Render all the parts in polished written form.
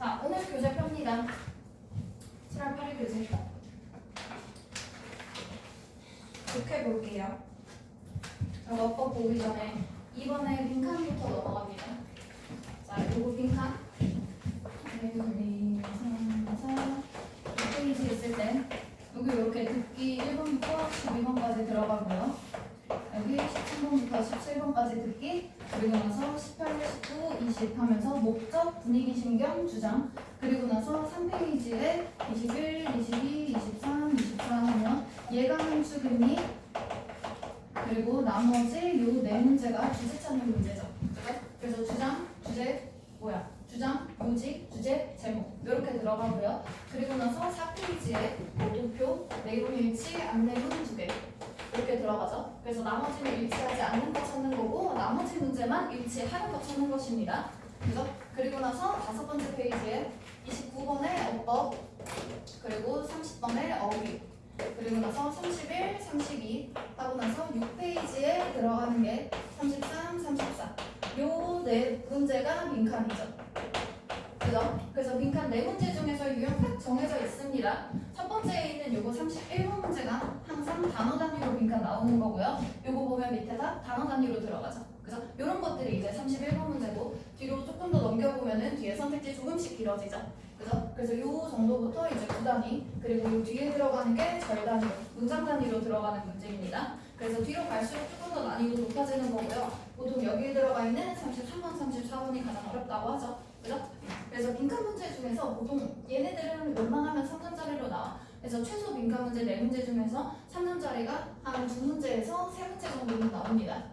자, 오늘 교재 펴니다. 7월 8일 교재. 이렇게 볼게요. 워법 보기 전에 이번에 빈칸부터 넘어갑니다. 자, 요거 빈칸. 1, 2, 3, 4 페이지 있을 때 여기 이렇게 듣기 1번부터 12번까지 들어가고요. 여기 13번부터 17번까지 듣기, 그리고 나서 18, 19, 20 하면서 목적, 분위기, 신경, 주장, 그리고 나서 3페이지에 21, 22, 23, 24 하면 예감 수급리, 그리고 나머지 요 네 문제가 주제 찾는 문제죠. 그래서 주장, 주제, 주장, 요직, 주제, 제목 이렇게 들어가고요. 그리고 나서 4페이지에 도표, 내용 일치, 안내문 2개 이렇게 들어가죠. 그래서 나머지는 일치하지 않는 거 찾는 거고 나머지 문제만 일치하는 거 찾는 것입니다. 그죠? 그리고 나서 5번째 페이지에 29번의 어법, 그리고 30번의 어휘, 그리고 나서 31, 32 하고 나서 6페이지에 들어가는 게 33, 34 요 네 문제가 빈칸이죠. 그죠? 그래서 빈칸 네 문제 중에서 유형 딱 정해져 있습니다. 첫 번째에 있는 요거 31번 문제가 항상 단어 단위로 빈칸 나오는 거고요. 요거 보면 밑에다 단어 단위로 들어가죠. 그래서 요런 것들이 이제 31번 문제고 뒤로 조금 더 넘겨보면은 뒤에 선택지 조금씩 길어지죠. 그죠? 그래서 요 정도부터 이제 구단위, 그리고 요 뒤에 들어가는 게 절 단위로, 문장 단위로 들어가는 문제입니다. 그래서 뒤로 갈수록 조금 더 난이도 높아지는 거고요. 보통 여기에 들어가 있는 33번, 34번이 가장 어렵다고 하죠. 그죠? 그래서 빈칸 문제 중에서 보통 얘네들은 웬만하면 3점짜리로 나와. 그래서 최소 빈칸 문제 4문제 중에서 3점짜리가 한 2문제에서 3문제 정도는 나옵니다.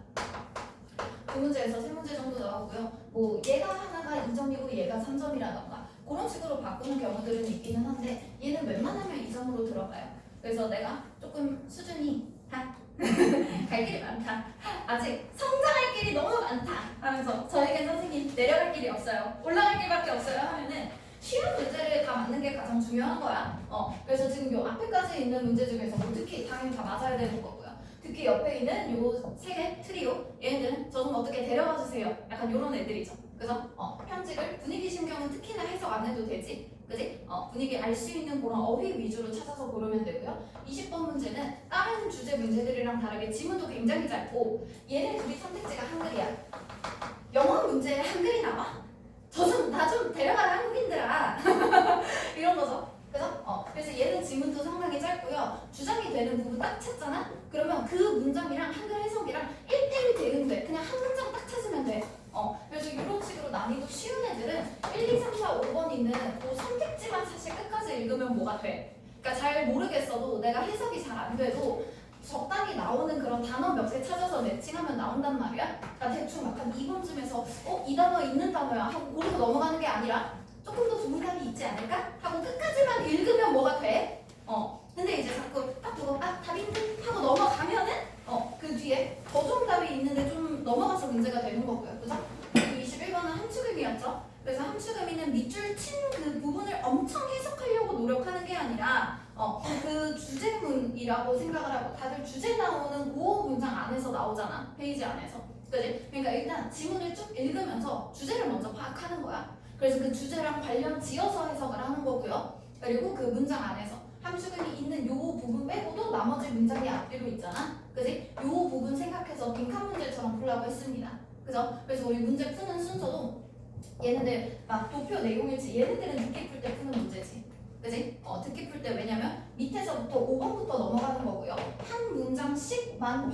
2문제에서 3문제 정도 나오고요. 뭐 얘가 하나가 2점이고 얘가 3점이라던가 그런 식으로 바꾸는 경우들은 있기는 한데 얘는 웬만하면 2점으로 들어가요. 그래서 내가 조금 수준이 갈 길이 많다, 아직 성장할 길이 너무 많다 하면서 저에게 선생님 내려갈 길이 없어요, 올라갈 길밖에 없어요 하면은 쉬운 문제를 다 맞는 게 가장 중요한 거야. 그래서 지금 요 앞에까지 있는 문제 중에서 뭐 특히 당연히 다 맞아야 되는 거고요. 특히 옆에 있는 요 3개 트리오, 얘네들은 저 좀 어떻게 데려가 주세요, 약간 요런 애들이죠. 그래서 편집을 분위기 신경은 특히나 해석 안 해도 되지, 그지? 분위기 알 수 있는 그런 어휘 위주로 찾아서 고르면 되고요. 20번 문제는 다른 주제 문제들이랑 다르게 지문도 굉장히 짧고 얘네 둘이 선택지가 한글이야. 영어 문제에 한글이 나와? 나 좀 데려가라 한국인들아 이런 거죠. 그래서 얘는 지문도 상당히 짧고요. 주장이 되는 부분 딱 찾잖아? 그러면 그 문장이랑 한글 해석이랑 1대1 대응돼. 그냥 한 문장 딱 찾으면 돼. 그래서 이런 식으로 난이도 쉬운 애들은 1, 2, 3, 4, 5번 있는 그 선택지만 사실 끝까지 읽으면 뭐가 돼. 그러니까 잘 모르겠어도 내가 해석이 잘 안 돼도 적당히 나오는 그런 단어 몇 개 찾아서 매칭하면 나온단 말이야. 그러니까 대충 약간 2번쯤에서 이 단어 있는 단어야 하고 고르고 넘어가는 게 아니라 조금 더 좋은 답이 있지 않을까? 하고 끝까지만 읽으면 뭐가 돼? 근데 이제 자꾸 딱 보고 답인 듯 하고 넘어가면은 그 뒤에 더 좋은 답이 있는데 좀 넘어가서 문제가 되는 거고요. 그죠? 그리고 21번은 함축음이었죠. 그래서 함축음이는 밑줄 친 그 부분을 엄청 해석하려고 노력하는 게 아니라 그 주제문이라고 생각을 하고 다들 주제 나오는 그 문장 안에서 나오잖아. 페이지 안에서. 그지? 그러니까 일단 지문을 쭉 읽으면서 주제를 먼저 파악하는 거야. 그래서 그 주제랑 관련 지어서 해석을 하는 거고요. 그리고 그 문장 안에서 함축음이 있는 요 부분 빼고도 나머지 문장이 앞뒤로 있잖아. 그지? 요 부분 생각해서 빈칸 문제처럼 풀라고 했습니다. 그죠? 그래서 우리 문제 푸는 순서도 얘네들 막 도표 내용일치, 얘네들은 듣기 풀 때 푸는 문제지. 그지? 듣기 풀 때 왜냐면 밑에서부터 5번부터 넘어가는 거고요. 한 문장씩만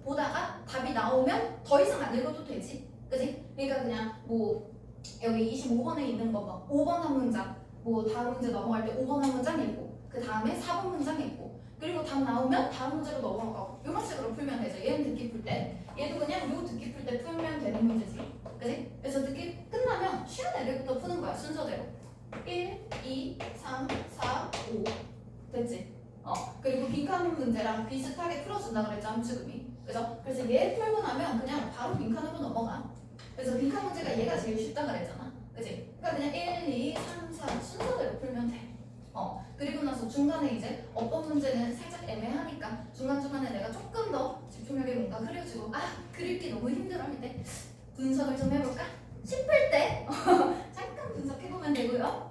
보다가 답이 나오면 더 이상 안 읽어도 되지. 그지? 그러니까 그냥 뭐 여기 25번에 있는 거 막 5번 한 문장, 뭐 다음 문제 넘어갈 때 5번 한 문장 읽고 그 다음에 4번 문장 읽고 그리고 답 나오면 다음 문제로 넘어가고 이런 식으로 풀면 되죠. 얘는 듣기 풀 때, 얘도 그냥 요 듣기 풀 때 풀면 되는 문제지. 그지? 그래서 듣기 끝나면 쉬운 애들부터 푸는 거야, 순서대로. 1, 2, 3, 4, 5 됐지? 그리고 빈칸 문제랑 비슷하게 풀어준다 그랬죠, 함축음이. 그죠? 그래서 얘 풀고 나면 그냥 바로 빈칸으로 넘어가. 그래서 빈칸 문제가 얘가 제일 쉽다 그랬잖아. 그지? 그러니까 그냥 1, 2, 3, 4 순서대로 풀면 돼. 그리고 나서 중간에 이제 어떤 문제는 살짝 애매하니까 중간중간에 내가 조금 더 집중력이 뭔가 흐려지고 그리기 너무 힘들어 할 때 분석을 좀 해볼까? 싶을 때 잠깐 분석해보면 되고요. 알고요.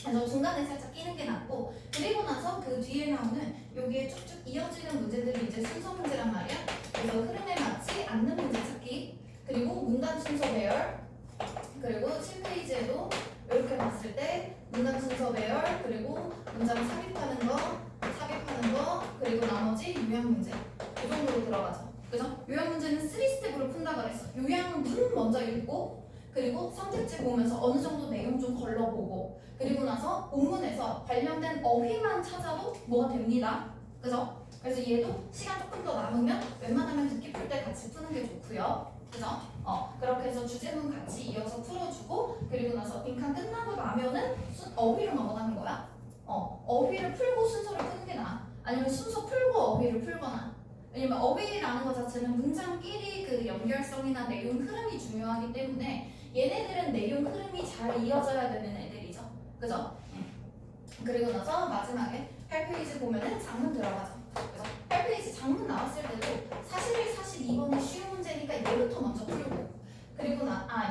그래서 중간에 살짝 끼는 게 낫고, 그리고 나서 그 뒤에 나오는 여기에 쭉쭉 이어지는 문제들이 이제 순서 문제란 말이야. 그래서 흐름에 맞지 않는 문제 찾기, 그리고 문단 순서 배열, 그리고 7페이지에도 이렇게 봤을 때 문단 순서 배열, 그리고 문장 삽입하는 거, 그리고 나머지 요약 문제 이 정도로 들어가죠. 그죠? 요약 문제는 3스텝으로 푼다 그랬어. 요약문 먼저 읽고, 그리고 선택지 보면서 어느 정도 내용 좀 걸러보고, 그리고 나서 본문에서 관련된 어휘만 찾아도 뭐가 됩니다. 그죠? 그래서 얘도 시간 조금 더 남으면 웬만하면 듣기 풀 때 같이 푸는 게 좋고요. 그죠? 그렇게 해서 주제문 같이 이어서 풀어주고, 그리고 나서 빈칸 끝나고 나면은 어휘로 넘어가는 거야. 어휘를 풀고 순서를 푸는 게 나아. 아니면 순서 풀고 어휘를 풀거나. 왜냐면 어휘라는 것 자체는 문장끼리 그 연결성이나 내용 흐름이 중요하기 때문에 얘네들은 내용 흐름이 잘 이어져야 되는 애들이죠. 그죠? 그리고 나서 마지막에 8페이지 보면은 장문 들어가죠. 그래서 8페이지 장문 나왔을 때도 41, 42번이 쉬운 문제니까 얘부터 먼저 풀고, 그리고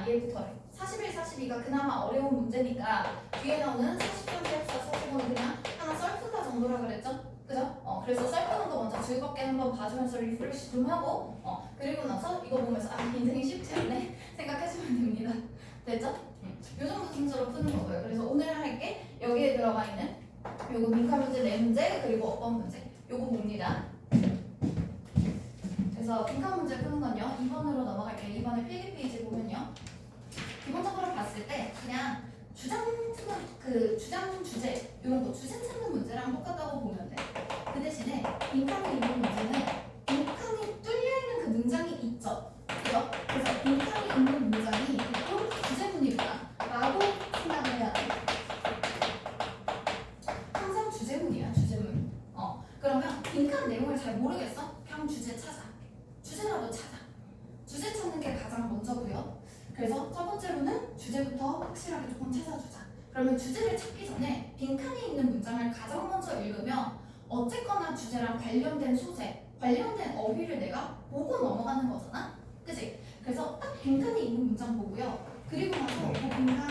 얘부터래. 41, 42가 그나마 어려운 문제니까 뒤에 나오는 43, 44, 45는 그냥 하나 썰푼다 정도라 그랬죠? 그죠? 그래서 썰푸는 거 먼저 즐겁게 한번 봐주면서 리프레시 좀 하고, 그리고 나서 이거 보면서 인생이 쉽지 않네 생각해주면 됩니다. 됐죠? 이 정도 순서로 푸는 거고요. 그래서 오늘 할게 여기에 들어가 있는 요거 빈칸 문제 4문제, 그리고 어법 문제 요거 봅니다. 그래서 빈칸 문제 푸는 건요 2번으로 넘어갈게요. 2번의 필기 페이지 보면요, 기본적으로 봤을 때 그냥 주장 주제 이런 거 주제 찾는 문제랑 똑같다고 보면 돼. 그 대신에 빈칸에 있는 문제는 빈칸이 뚫려 있는 그 문장이 있죠. 그죠? 그래서 빈칸이 있는 문장이 또 주제문이구나 라고 생각을 해야 돼. 항상 주제문이야, 주제문. 그러면 빈칸 내용을 잘 모르겠어? 그냥 주제 찾아. 주제라도 찾아. 주제 찾는 게 가장 먼저고요. 그래서 첫 번째로는 주제부터 확실하게 조금 찾아주자. 그러면 주제를 찾기 전에 빈칸에 있는 문장을 가장 먼저 읽으면 어쨌거나 주제랑 관련된 소재, 관련된 어휘를 내가 보고 넘어가는 거잖아? 그치? 그래서 딱 빈칸에 있는 문장 보고요. 그리고 나서 그 빈칸,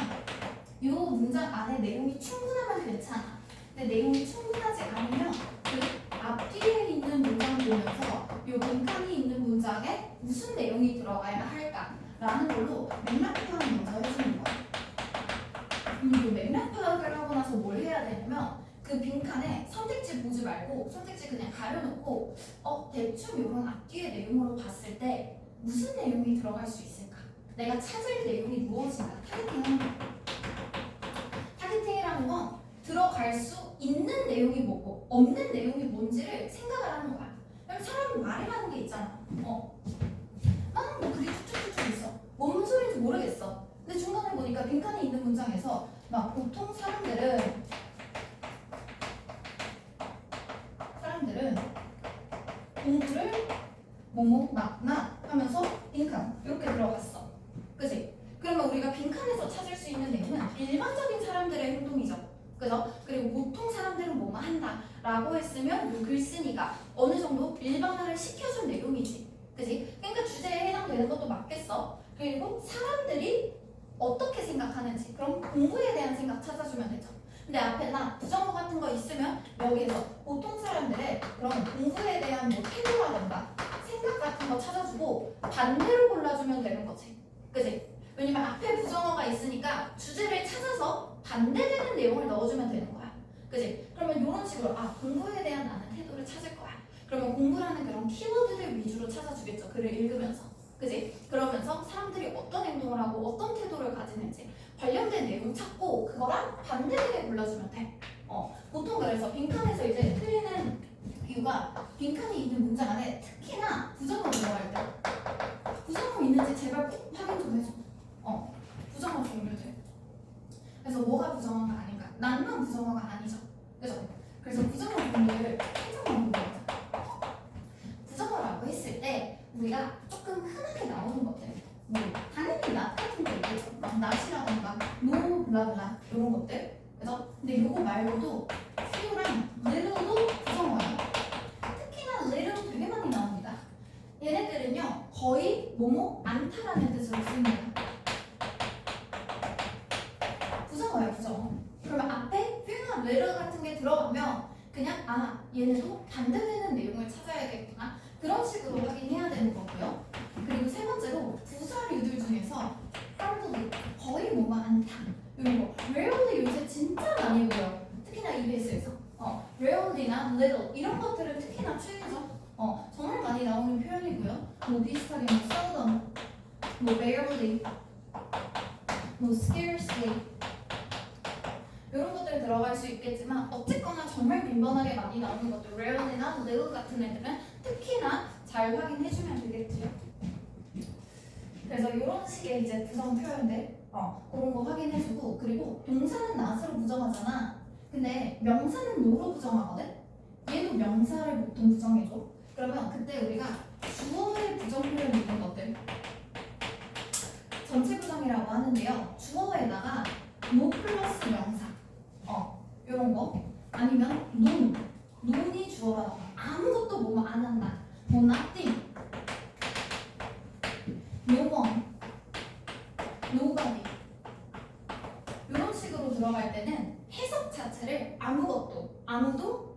이 문장 안에 내용이 충분하면 괜찮아. 근데 내용이 충분하지 않으면 그 앞뒤에 있는 문장 보면서 이 빈칸이 있는 문장에 무슨 내용이 들어가야 할까라는 걸로 맥락 파악을 먼저 해주는 거야. 이 맥락 파악을 하고 나서 뭘 해야 되냐면 그 빈칸에 선택지 보지 말고 선택지 그냥 가려놓고 대충 이런 앞뒤의 내용으로 봤을 때 무슨 내용이 들어갈 수 있을까? 내가 찾을 내용이 무엇인가? 타겟팅하는 거. 타겟팅이라는 건 들어갈 수 있는 내용이 뭐고 없는 내용이 뭔지를 생각을 하는 거야. 그럼 사람이 말해가는 게 있잖아. 뭐 글이 쭉쭉쭉쭉 있어. 뭔 소리인지 모르겠어. 근데 중간에 보니까 빈칸에 있는 문장에서 막 보통 사람들은 공부를 나 하면서 빈칸 이렇게 들어갔어. 그치? 그러면 우리가 빈칸에서 찾을 수 있는 내용은 일반적인 사람들의 행동이죠. 그죠? 그리고 보통 사람들은 뭐만 한다 라고 했으면 이 글쓴이가 어느 정도 일반화를 시켜준 내용이지. 그치? 그러니까 주제에 해당되는 것도 맞겠어. 그리고 사람들이 어떻게 생각하는지, 그럼 공부에 대한 생각 찾아주면 되죠. 근데 앞에 부정어 같은 거 있으면 여기에서 보통 사람들의 그런 공부에 대한 뭐 태도라던가 생각 같은 거 찾아주고 반대로 골라주면 되는 거지. 그치? 왜냐면 앞에 부정어가 있으니까 주제를 찾아서 반대되는 내용을 넣어주면 되는 거야. 그치? 그러면 이런 식으로 공부에 대한 나는 태도를 찾을 거야. 그러면 공부라는 그런 키워드를 위주로 찾아주겠죠. 글을 읽으면서. 그치? 그러면서 사람들이 어떤 행동을 하고 어떤 태도를 가지는지 관련된 내용 찾고 그거랑 반대되게 골라주면 돼. 보통 그래서 빈칸에서 이제 틀리는 이유가 빈칸이 있는 문장 안에 특히나 부정어 들어갈 때 부정어 있는지 제발 꼭 확인 좀 해줘. 부정어 종류들. 그래서 뭐가 부정어가 아닌가? 난만 부정어가 아니죠. 그죠? 그래서 부정어 종류를 살짝만 보고 보자. 부정어라고 했을 때 우리가 조금 흔하게 나오는 것들, 뭐 당연히 나 같은 거 있겠죠. 막 낫이라던가 노 블라블라 이런 것들. 그래서 근데 이거 말고도 few랑 little도 부정어예요. 특히나 little 되게 많이 나옵니다. 얘네들은요 거의 뭐뭐 않다라는 뜻으로 쓰입니다. 부정어예요, 부정어. little 같은 게 들어가면 그냥 얘네도 반대되는 내용을 찾아야겠구나 그런 식으로 확인해야 되는 거고요. 그리고 세 번째로 부사류들 중에서 hardly 거의 뭐가 않다 이런 거 rarely 요새 진짜 많이 보여요. 특히나 EBS에서 rarely나 little 이런 것들은 특히나 최애죠. 정말 많이 나오는 표현이고요. 뭐 비슷하게 뭐 seldom, 뭐 barely, 뭐 scarcely 이런 것들 들어갈 수 있겠지만 어쨌거나 정말 빈번하게 많이 나오는 것들 rarely나 little 같은 애들은 특히나 잘 확인해주면 되겠지요. 그래서 이런 식의 이제 부정 표현들 그런 거 확인해주고 그리고 동사는 not으로 부정하잖아. 근데 명사는 no로 부정하거든. 얘도 명사를 보통 부정해줘. 그러면 그때 우리가 주어의 부정 표현 있는 것들 전체 부정이라고 하는데요. 주어에다가 no 플러스 명사 이런 거 아니면 논이 주어가 나와. 아무것도 뭐 안 한다. 뭐 nothing, no one, nobody 이런 식으로 들어갈 때는 해석 자체를 아무도,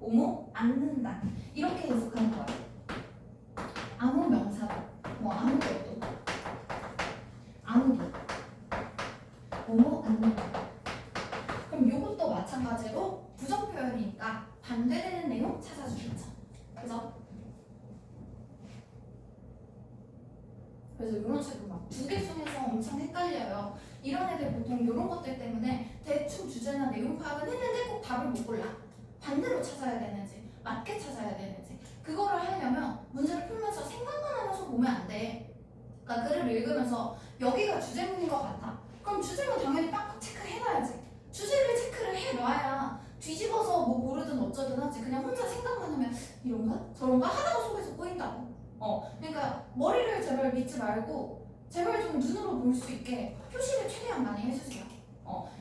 뭐뭐 않는다 이렇게 해석하는 거야. 아무 명사도, 뭐 아무것도, 아무도, 뭐뭐 않는다. 그럼 이것도 마찬가지로 부정 표현이니까 반대되는 내용 찾아주겠죠. 그래서 이런 식으로 막 두 개 중에서 엄청 헷갈려요. 이런 애들 보통 이런 것들 때문에 대충 주제나 내용 파악은 했는데 꼭 답을 못 골라. 반대로 찾아야 되는지 맞게 찾아야 되는지 그거를 하려면 문제를 풀면서 생각만 하면서 보면 안 돼. 그러니까 글을 읽으면서 여기가 주제문인 것 같아. 그럼 주제문 당연히 빡빡 체크해놔야지. 주제를 체크를 해놔야 뒤집어서 뭐 고르든 어쩌든 하지. 그냥 혼자 생각만 하면 이런가 저런가 하다가 속에서 꼬인다고. 그러니까 머리를 제발 믿지 말고 제발 좀 눈으로 볼 수 있게 표시를 최대한 많이 해주세요.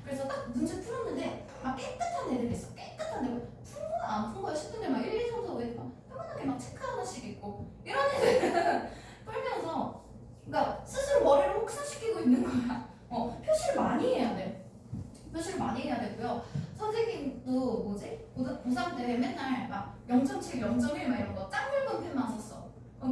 그래서 딱 문제 풀었는데 막 깨끗한 애들 있어. 깨끗한 애들 푼 거야 싶은데 막 1, 2, 3, 4, 5 이렇게 막 평온하게 막 체크 하나씩 있고 이런 애들은 풀면서 그러니까 스스로 머리를 혹사시키고 있는 거야. 표시를 많이 해야 돼. 표시를 많이 해야 되고요. 선생님도 고3 때 맨날 막 0.7, 0.1 막 이런 거 짱 굵은 펜만 썼어.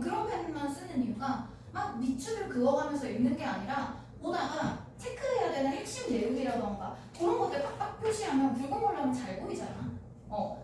그런 펜만 쓰는 이유가 막 밑줄을 그어가면서 읽는 게 아니라 보다가 체크해야 되는 핵심 내용이라던가 그런 것들 빡빡 표시하면 붉은 걸로 하면 잘 보이잖아.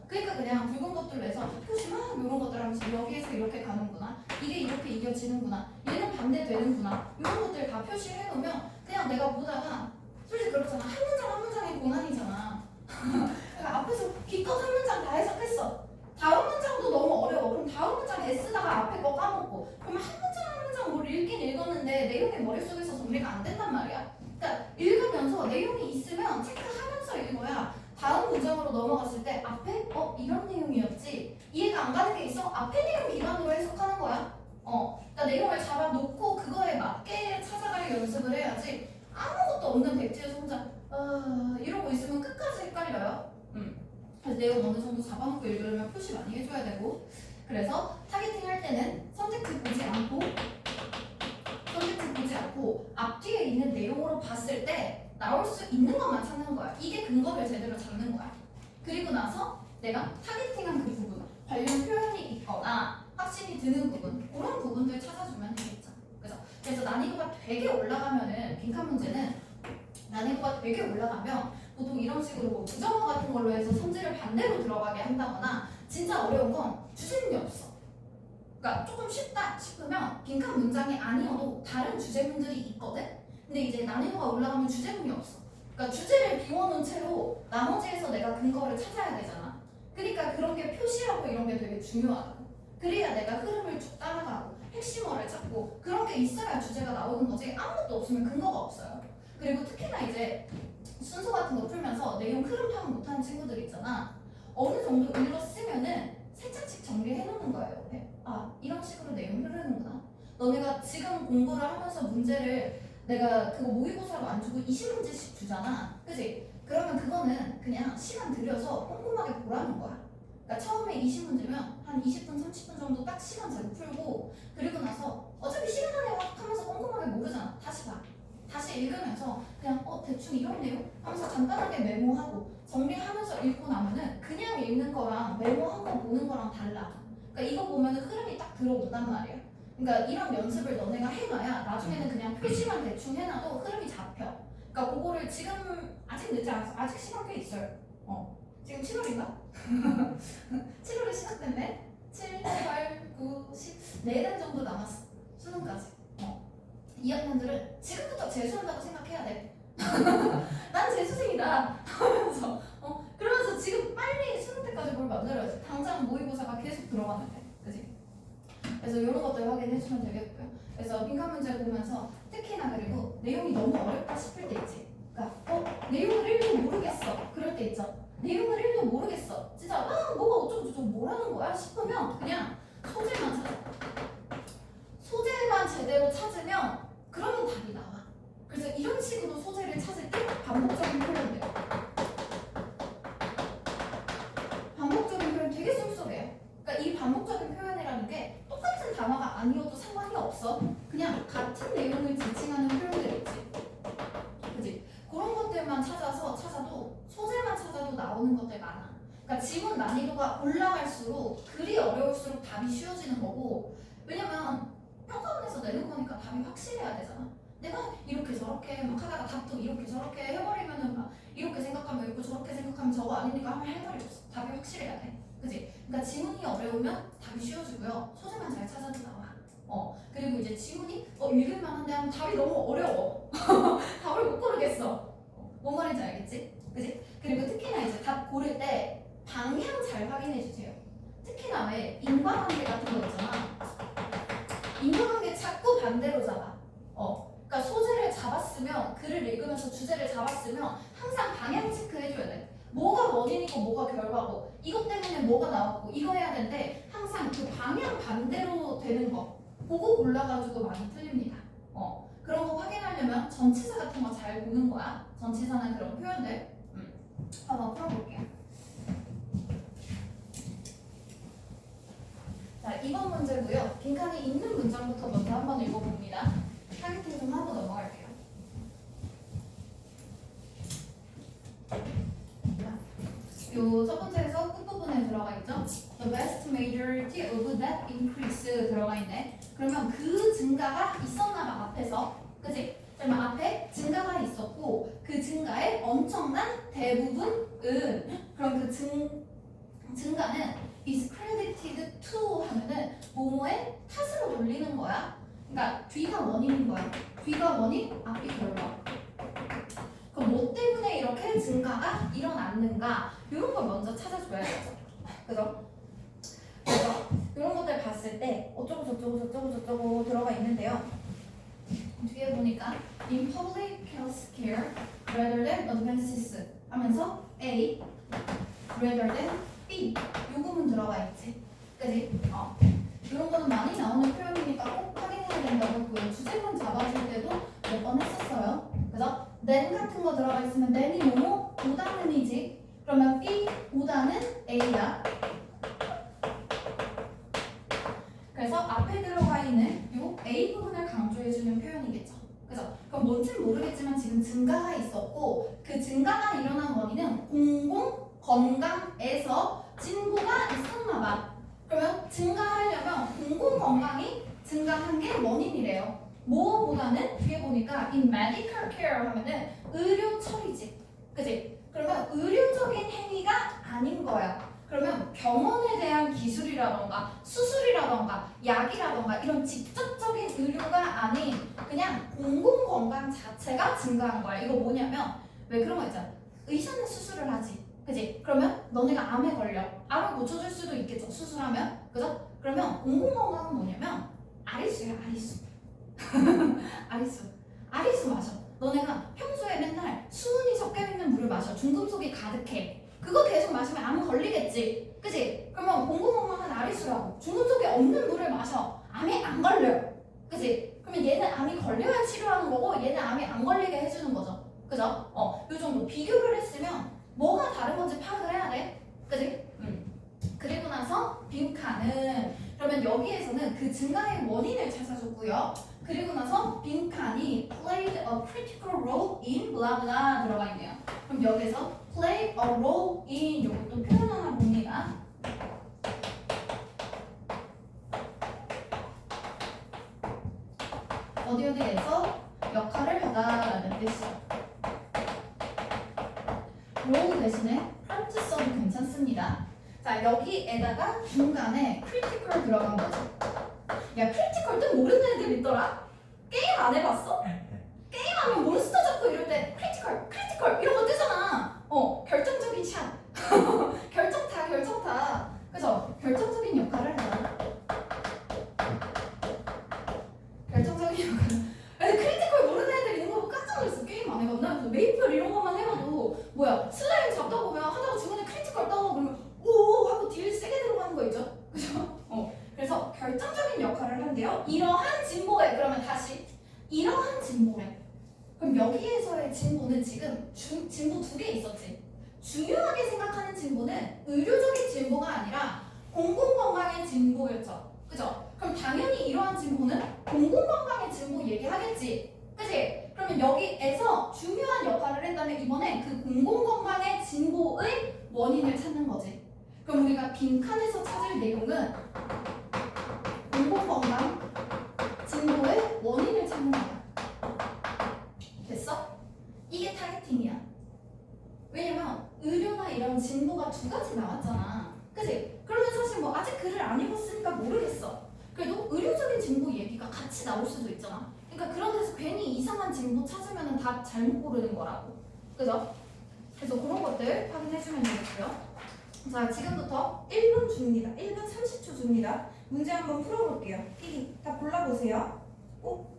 그러니까 그냥 붉은 것들 내서 표시 막 이런 것들 하면서 여기에서 이렇게 가는구나. 이게 이렇게 이겨지는구나. 얘는 반대되는구나. 이런 것들 다 표시해 놓으면 그냥 내가 보다가 솔직히 그렇잖아. 한 문장 한 문장이 고난이잖아. 그러니까 앞에서 기껏 한 문장 다 해석했어. 다음 문장도 너무 어려워. 그럼 다음 문장 애쓰다가 앞에 거 까먹고 그러면 한 문장 한 문장 뭘 읽긴 읽었는데 내용이 머릿속에서 정리가 안 된단 말이야. 그러니까 읽으면서 내용이 있으면 체크하면서 읽어야 다음 문장으로 넘어갔을 때 앞에 이런 내용이었지 이해가 안 가는 게 있어? 앞에 내용 기반으로 해석하는 거야. 그러니까 내용을 잡아놓고 그거에 맞게 찾아갈 연습을 해야지 아무것도 없는 백지에서 혼자 이러고 있으면 끝까지 헷갈려요. 그래서 내용 어느 정도 잡아놓고 읽으려면 표시 많이 해줘야 되고 그래서 타겟팅 할 때는 선택지 보지 않고 앞뒤에 있는 내용으로 봤을 때 나올 수 있는 것만 찾는 거야. 이게 근거를 제대로 잡는 거야. 그리고 나서 내가 타겟팅한 그 부분 관련 표현이 있거나 확신이 드는 부분 그런 부분들 찾아주면 되겠죠. 그래서 난이도가 되게 올라가면은 빈칸 문제는 난이도가 되게 올라가면 보통 이런 식으로 뭐 부정어 같은 걸로 해서 성질을 반대로 들어가게 한다거나 진짜 어려운 건 주제문이 없어. 그러니까 조금 쉽다 싶으면 빈칸 문장이 아니어도 다른 주제문들이 있거든? 근데 이제 난이도가 올라가면 주제문이 없어. 그러니까 주제를 비워놓은 채로 나머지에서 내가 근거를 찾아야 되잖아. 그러니까 그런 게 표시하고 이런 게 되게 중요하다고. 그래야 내가 흐름을 쭉 따라가고 핵심어를 찾고 그런 게 있어야 주제가 나오는 거지 아무것도 없으면 근거가 없어요. 그리고 특히나 이제 순서 같은 거 풀면서 내용 흐름 파악 못하는 친구들 있잖아. 어느 정도 읽었으면은 살짝씩 정리해 놓는 거예요. 옆에. 이런 식으로 내용 흐르는구나. 너네가 지금 공부를 하면서 문제를 내가 그거 모의고사로 안 주고 20문제씩 주잖아. 그지? 그러면 그거는 그냥 시간 들여서 꼼꼼하게 보라는 거야. 그러니까 처음에 20문제면 한 20분, 30분 정도 딱 시간 재고 풀고 그리고 나서 어차피 시간 안에 막 하면서 꼼꼼하게 모르잖아. 다시 봐. 다시 읽으면서 그냥 대충 이런 내용 하면서 간단하게 메모하고 정리하면서 읽고 나면은 그냥 읽는 거랑 메모한 거 보는 거랑 달라. 그러니까 이거 보면은 흐름이 딱 들어온단 말이야. 그러니까 이런 연습을 너네가 해놔야 나중에는 그냥 표시만 대충 해놔도 흐름이 잡혀. 그러니까 그거를 지금 아직 늦지 않았어. 아직 시간 꽤 있어요. 지금 7월인가? 7월에 시작됐네. 7, 8, 9, 10 4달 정도 남았어. 수능까지. 2학년들은 지금부터 재수한다고 생각해야 돼. 난 재수생이다 하면서 그러면서 지금 빨리 수능 때까지 뭘 만들어야지. 당장 모의고사가 계속 들어가는데, 그지? 그래서 이런 것들 확인해주면 되겠고요. 그래서 빈칸 문제 보면서 특히나 그리고 내용이 너무 어렵다 싶을 때 있지. 그러니까 내용을 1도 모르겠어. 그럴 때 있죠. 내용을 1도 모르겠어. 진짜 뭐가 어쩌고저쩌고 뭐라는 거야 싶으면 그냥 소재만 찾아. 소재만 제대로 찾으면 그러면 답이 나와. 그래서 이런 식으로 소재를 찾을 때 반복적인 표현들. 반복적인 표현 되게 쏠쏠해요. 그러니까 이 반복적인 표현이라는 게 똑같은 단어가 아니어도 상관이 없어. 그냥 같은 내용을 지칭하는 표현들 있지. 그지? 그런 것들만 찾아도 소재만 찾아도 나오는 것들 많아. 그러니까 지문 난이도가 올라갈수록 글이 어려울수록 답이 쉬워지는 거고, 왜냐면 평가원에서 내는 거니까 답이 확실해야 되잖아. 내가 이렇게 저렇게 막 하다가 답도 이렇게 저렇게 해버리면은 막 이렇게 생각하면 이렇게 저렇게 생각하면 저거 아니니까 하면 할 말이 없어. 답이 확실해야 돼. 그지? 그러니까 지문이 어려우면 답이 쉬워지고요. 소재만 잘 찾아도 나와. 그리고 이제 지문이 읽을만한데 하면 답이 너무 어려워. 답을 못 고르겠어. 뭔 말인지 알겠지? 그지? 그리고 특히나 이제 답 고를 때 방향 잘 확인해 주세요. 특히나 왜 인과관계 같은 거 있잖아. 인과관계 자꾸 반대로 잡아. 그러니까 소재를 잡았으면 글을 읽으면서 주제를 잡았으면 항상 방향 체크해줘야 돼. 뭐가 원인이고 뭐가 결과고 이것 때문에 뭐가 나왔고 이거 해야 되는데 항상 그 방향 반대로 되는 거 그거 골라가지고 많이 틀립니다. 그런 거 확인하려면 전치사 같은 거 잘 보는 거야. 전치사나 그런 표현들. 한번 풀어볼게요. 자, 2번 문제고요. 빈칸이 있는 문장부터 먼저 한번 읽어봅니다. 타겟팅 좀 하고 넘어갈게요. 요 첫 번째에서 끝부분에 들어가 있죠? The vast majority of that increase 들어가 있네. 그러면 그 증가가 있었나 봐, 앞에서. 그지? 그러면 앞에 증가가 있었고 그 증가의 엄청난 대부분은 그럼 그 증가는 is credited to 하면은 뭐뭐의 탓으로 돌리는 거야. 그러니까 뒤가 원인인 거야. 뒤가 원인, 앞이 결과. 그럼 뭐 때문에 이렇게 증가가 일어났는가 이런 걸 먼저 찾아줘야겠죠. 그죠? 그래서 이런 것들 봤을 때 어쩌고 저쩌고 들어가 있는데요. 뒤에 보니까 in public health care rather than advances 하면서 A rather than B 요 부분 들어가 있지. 그지? 이런 거는 많이 나오는 표현이니까 꼭 확인해야 된다고 했고요. 주제문 잡아줄 때도 몇 번 했었어요. 그래서 then 같은 거 들어가 있으면 then이 뭐뭐 보다는이지. 그러면 B 보다는 A야. 그래서 앞에 들어가 있는 이 A 부분을 강조해주는 표현이겠죠. 그죠? 그럼 뭔지는 모르겠지만 지금 증가가 있었고 그 증가가 일어난 원인은 공공 건강에서 진보가 있었나 봐. 그러면 증가하려면 공공 건강이 증가한 게 원인이래요. 뭐보다는 뒤에 보니까 in medical care 하면은 의료 처리지. 그지? 그러면 의료적인 행위가 아닌 거야. 그러면 병원에 대한 기술이라던가 수술이라던가 약이라던가 이런 직접적인 의료가 아닌 그냥 공공건강 자체가 증가한 거야. 이거 뭐냐면 왜 그런 거 있잖아. 의사는 수술을 하지. 그지? 그러면 너네가 암에 걸려. 암을 고쳐줄 수도 있겠죠. 수술하면. 그죠? 그러면 공공건강은 뭐냐면 아리수야. 아리수. 아리수 마셔. 너네가 평소에 맨날 수은이 섞여있는 물을 마셔. 중금속이 가득해. 그거 계속 마시면 암 걸리겠지. 그지? 그러면 공공건강은 아리수라고. 중금속이 없는 물을 마셔. 암에 안 걸려요. 그지? 그러면 얘는 암이 걸려야 치료하는 거고 얘는 암이 안 걸리게 해주는 거죠. 그죠? 요 정도 비교를 했으면 뭐가 다른 건지 파악을 해야 돼. 그지? 그리고 나서 빈칸은 그러면 여기에서는 그 증가의 원인을 찾아줬고요. 그리고 나서 빈칸이 played a critical role in blah blah 들어가 있네요. 그럼 여기서 play a role in 이것도 표현 하나 봅니다. 어디 어디에서 역할을 하다라는 뜻이죠. role 대신에 part 써도 괜찮습니다. 자, 여기에다가 중간에 critical 들어간 거죠. 야, critical 뜻 모르는 애들 있더라? 게임 안 해봤어? 게임하면 몬스터 잡고 이럴 때 critical 이런 거 뜨잖아. 결정적인 샷. 결정타. 그래서 결정적인 역할을 하다. 결정적인 역할. 근데 크리티컬 모르는 애들 있는 거 보고 깜짝 놀랐어. 게임 안 해봤나? 그래서 메이플 이런 것만 해봐도 뭐야 슬라임 잡다 보면 하다가 중간에 크리티컬 떠 그러면 오 하고 딜 세게 들어가는 거 있죠? 그죠? 그래서 결정적인 역할을 한대요. 이러한 진보에 그러면 다시 이러한 진보래. 그럼 여기에서의 진보는 지금 진보 두 개 있었지. 중요하게 생각하는 진보는 의료적인 진보가 아니라 공공건강의 진보였죠. 그죠? 그럼 당연히 이러한 진보는 공공건강의 진보 얘기하겠지. 그치? 그러면 여기에서 중요한 역할을 했다면 이번에 그 공공건강의 진보의 원인을 찾는 거지. 그럼 우리가 빈칸에서 찾을 내용은 공공건강 진보의 원인을 찾는 거야. 됐어? 이게 타겟팅이야. 왜냐면 의료나 이런 진보가 두 가지 나왔잖아. 그치? 그러면 사실 뭐 아직 글을 안 읽었으니까 모르겠어. 그래도 의료적인 진보 얘기가 같이 나올 수도 있잖아. 그러니까 그런 데서 괜히 이상한 진보 찾으면 다 잘못 고르는 거라고. 그죠? 그래서 그런 것들 확인해주면 되겠고요. 자, 지금부터 1분 줍니다. 1분 30초 줍니다. 문제 한번 풀어볼게요. 끼리 다 골라보세요. 꼭.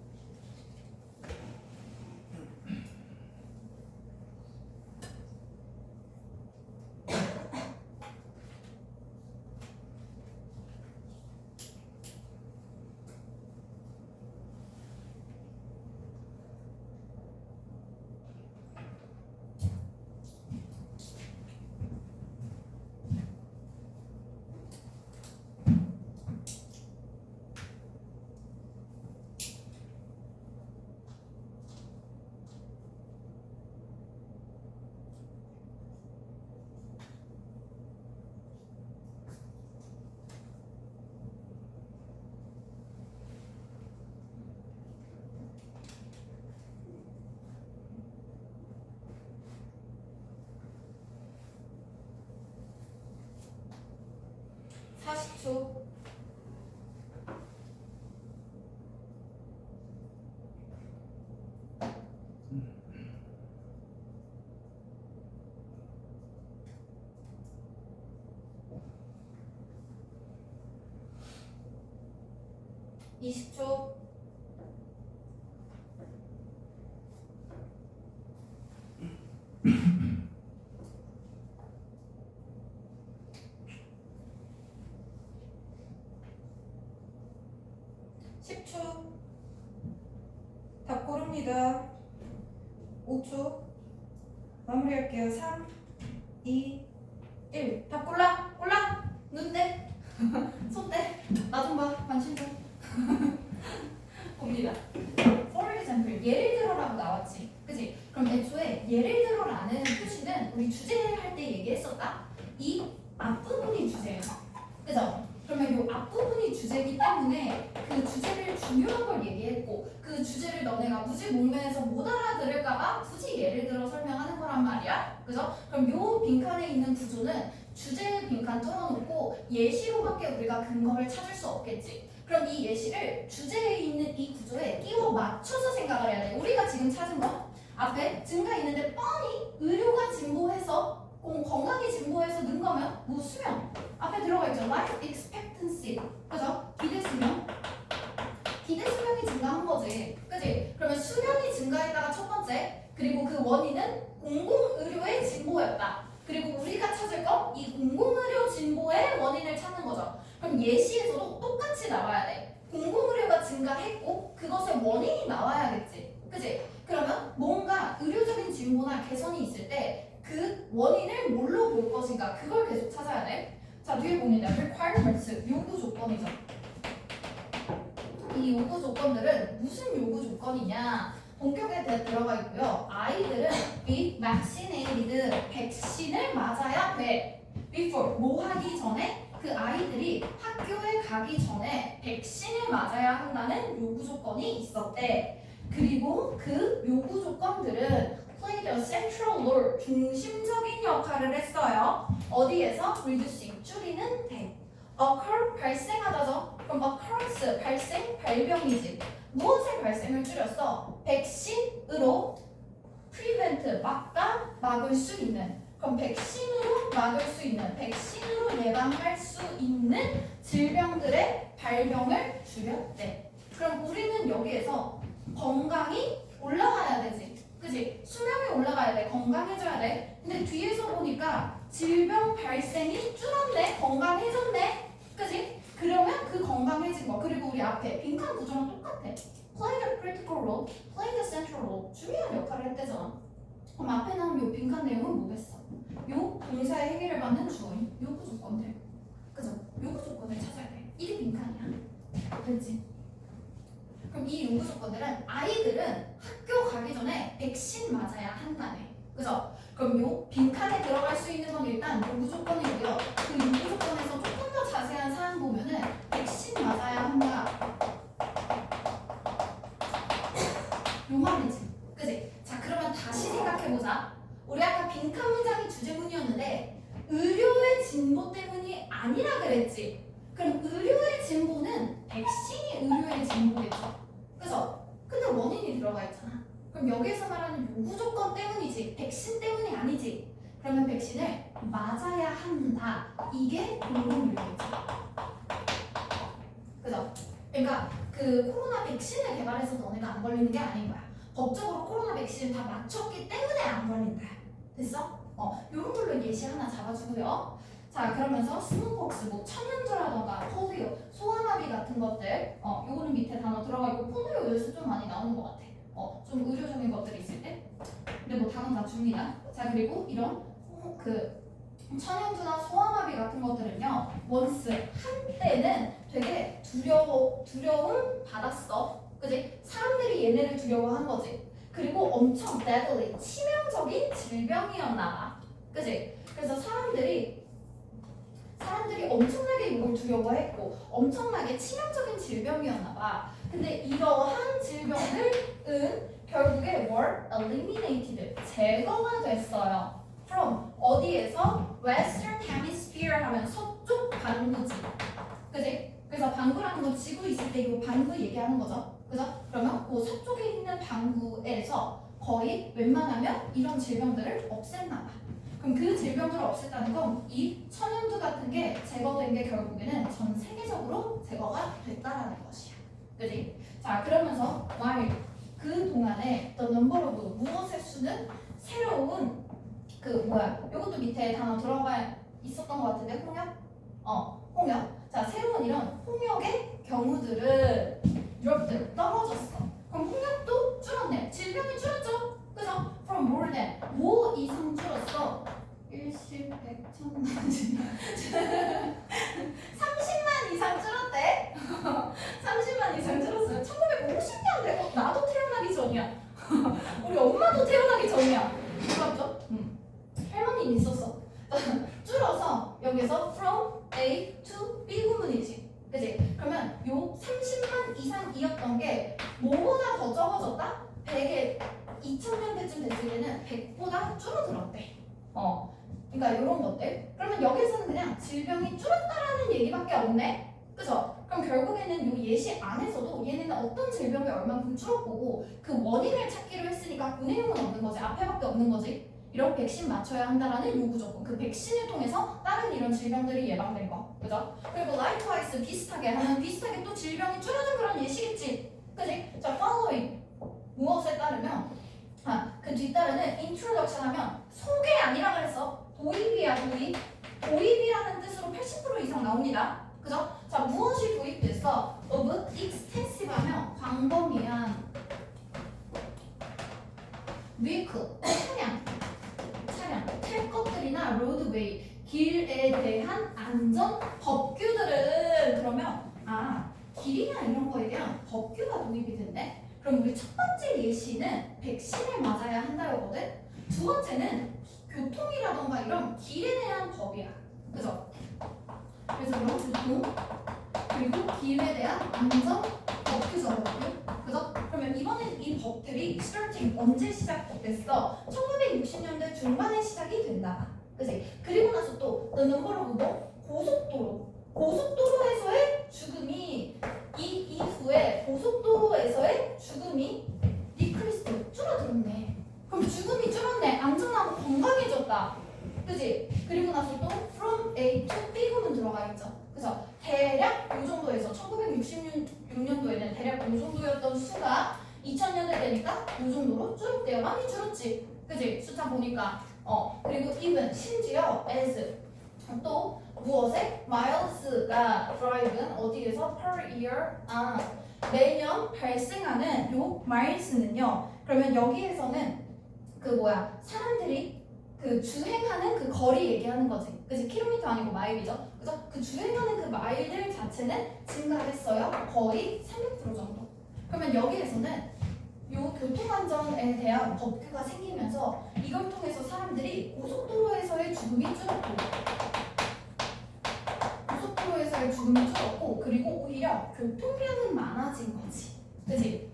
초. (20초) 10초. 다 고릅니다. 5초. 마무리할게요. 3, 2, 1. 다 골라. 눈 떼. 손 떼. 나 좀 봐. 관심 좀. 봅니다. For example, 예를 들어라고 나왔지. 그치? 그럼 애초에 예를 들어라는 표시는 우리 주제 할 때 얘기했었다. 이 앞부분이 주제예요. 그죠? 그러면 이 앞부분이 주제이기 때문에 그 주제를 중요한 걸 얘기했고 그 주제를 너네가 무지몽매해서 못 알아들을까봐 굳이 예를 들어 설명하는 거란 말이야. 그죠? 그럼 요 빈칸에 있는 구조는 주제 빈칸 뚫어놓고 예시로밖에 우리가 근거를 찾을 수 없겠지. 그럼 이 예시를 주제에 있는 이 구조에 끼워 맞춰서 생각을 해야 돼. 우리가 지금 찾은 거 앞에 증가 있는데 뻔히 의료가 진보해서 건강이 진보해서 는 거면 뭐 수명 앞에 들어가 있죠. Life expectancy. 그죠? 기대 수명이 증가한 거지. 그지? 그러면 수명이 증가했다가 첫 번째, 그리고 그 원인은 공공의료의 진보였다. 그리고 우리가 찾을 건 이 공공의료 진보의 원인을 찾는 거죠. 그럼 예시에서도 똑같이 나와야 돼. 공공의료가 증가했고 그것의 원인이 나와야겠지. 그지? 그러면 뭔가 의료적인 진보나 개선이 있을 때 그 원인을 뭘로 볼 것인가 그걸 계속 찾아야 돼. 자, 뒤에 봅니다. requirements, 요구 조건이죠. 이 요구 조건들은 무슨 요구 조건이냐? 본격에 들어가 있고요. 아이들은 be vaccinated, 백신을 맞아야 돼. before, 뭐 하기 전에 그 아이들이 학교에 가기 전에 백신을 맞아야 한다는 요구 조건이 있었대. 그리고 그 요구 조건들은 played a central role, 중심적인 역할을 했어요. 어디에서? reducing, 줄이는 대. occur, 발생하다죠. 그럼 occurrence, 발생, 발병이지. 무엇의 발생을 줄였어? 백신으로 prevent, 막을 수 있는. 그럼 백신으로 막을 수 있는, 백신으로 예방할 수 있는 질병들의 발병을 줄였대. 그럼 우리는 여기에서 건강이 올라가야 되지. 그지? 수명이 올라가야 돼. 건강해져야 돼. 근데 뒤에서 보니까 질병 발생이 줄었네. 건강해졌네. 그지? 그러면 그 건강해진 거. 그리고 우리 앞에 빈칸 구조랑 똑같아. Play the critical role, play the central role. 중요한 역할을 했대잖아. 그럼 앞에 나온 요 빈칸 내용은 뭐겠어? 요 동사의 행위를 받는 주어인 요구 조건들. 그죠? 요구 조건을 찾아야 돼. 이게 빈칸이야. 됐지? 그럼 이 요구 조건들은 아이들은 학교 가기 전에 백신 맞아야 한다네. 그죠? 그럼 요 빈칸에 들어갈 수 있는 건 일단 요구 조건이고요. 그 요구 조건에서 조금 더 자세한 사항 보면은 백신 맞아야 한다. 요 말이지. 그지? 자, 그러면 다시 생각해보자. 우리 아까 빈칸 문장이 주제문이었는데 의료의 진보 때문이 아니라 그랬지. 그럼 의료의 진보는 백신이 의료의 진보겠죠. 그죠? 근데 원인이 들어가 있잖아. 그럼 여기에서 말하는 요구 조건 때문이지. 백신 때문이 아니지. 그러면 백신을 맞아야 한다. 이게 공동의료겠지. 그죠? 그러니까 그 코로나 백신을 개발해서 너네가 안 걸리는 게 아닌 거야. 법적으로 코로나 백신을 다 맞췄기 때문에 안 걸린다. 됐어? 요런 걸로 예시 하나 잡아주고요. 자, 그러면서 스몰폭스, 뭐 천연두라던가 폴리오, 소아마비 같은 것들, 요거는 밑에 단어 들어가 있고 폴리오 요새 좀 많이 나오는 것 같아. 좀 의료적인 것들이 있을 때. 근데 뭐 당은 다 줍니다. 자, 그리고 이런 그 천연두나 소아마비 같은 것들은요, 원스 한때는 되게 두려움 받았어. 그지? 사람들이 얘네를 두려워한 거지. 그리고 엄청 deadly, 치명적인 질병이었나 봐. 그지? 그래서 사람들이 엄청나게 이걸 두려워했고 엄청나게 치명적인 질병이었나 봐. 근데 이러한 질병들은 결국에 were eliminated, 제거가 됐어요. from 어디에서? Western Hemisphere 하면 서쪽 반구지. 그지? 그래서 반구라는 건 지구 있을 때 이거 반구 얘기하는 거죠. 그죠? 그러면 그 서쪽에 있는 반구에서 거의 웬만하면 이런 질병들을 없앴나 봐. 그럼 그 질병들을 없앴다는 건 이 천연두 같은 게 제거된 게 결국에는 전 세계적으로 제거가 됐다라는 것이야. 그지? 자, 그러면서 그 동안에 the number of 무엇의 수는 새로운 요것도 밑에 단어 들어가 있었던 것 같은데 홍역? 홍역. 자, 새로운 이런 홍역의 경우들은 이렇게 떨어졌어. 그럼 홍역도 줄었네. 질병이 줄었죠? 그죠? From more than 뭐 이상 줄었어? 일실백천만 30만 이상 줄었대. 30만 이상 줄었어요. 1950년대. 나도 태어나기 전이야. 우리 엄마도 태어나기 전이야. 맞죠? 할머니는 있었어. 줄어서 여기서 from A to B 구문이지. 그지? 그러면 요 30만 이상이었던 게 뭐보다 더 적어졌다? 100에 2000년대쯤 됐을 때는 100보다 줄어들었대. 그러니까 이런 것들. 그러면 여기서는 그냥 질병이 줄었다라는 얘기밖에 없네. 그죠? 그럼 결국에는 요 예시 안에서도 얘네는 어떤 질병이 얼만큼 줄었고 그 원인을 찾기로 했으니까 그 내용은 없는 거지. 앞에밖에 없는 거지. 이런 백신 맞춰야 한다라는 요구 조건. 그 백신을 통해서 다른 이런 질병들이 예방된 거. 그죠? 그리고 likewise 비슷하게 하면 비슷하게 또 질병이 줄어든 그런 예시겠지. 그지? 자, following 무엇에 따르면 그 뒤따르는 introduction 하면 소개 아니라 그랬어. 도입이야, 도입. 도입이라는 뜻으로 80% 이상 나옵니다. 그죠? 자, 무엇이 도입됐어? of extensive 하면 광범위한 vehicle, 차량, 탈 것들이나 roadway, 길에 대한 안전 법규들은 그러면 길이나 이런 거에 대한 법규가 도입이 된대. 그럼 우리 첫 번째 예시는 백신을 맞아야 한다였거든. 두 번째는 교통이라던가 이런 길에 대한 법이야. 그죠? 그래서 이런 교통 그리고 길에 대한 안전 법규잖아요. 그죠? 그러면 이번엔 이 법들이 starting 언제 시작됐어? 1960년대 중반에 시작이 된다. 그지? 그리고 나서 또 the number of 뭐? 고속도로에서의 죽음이 이 이후에 고속도로에서의 죽음이 decreased 줄어들었네. 그럼 죽음이 줄었네. 안전하고 건강해졌다. 그지? 그리고 나서 또 from A to B로는 들어가 있죠. 그래서 대략 이 정도에서 1966년도에는 대략 이 정도였던 수가 2000년대 되니까 이 정도로 줄었대요. 많이 줄었지. 그지? 숫자 보니까. 그리고 even 심지어 as 또 무엇에? miles가 drive은 어디에서? per year 매년 발생하는 요 miles는요. 그러면 여기에서는 사람들이 그 주행하는 그 거리 얘기하는 거지. 그치? 킬로미터 아니고 마일이죠. 그래서 그 주행하는 그 마일들 자체는 증가했어요. 거의 300% 정도. 그러면 여기에서는 요 교통안전에 대한 법규가 생기면서 이걸 통해서 사람들이 고속도로에서의 죽음이 줄었고 그리고 오히려 교통량은 많아진 거지. 그치?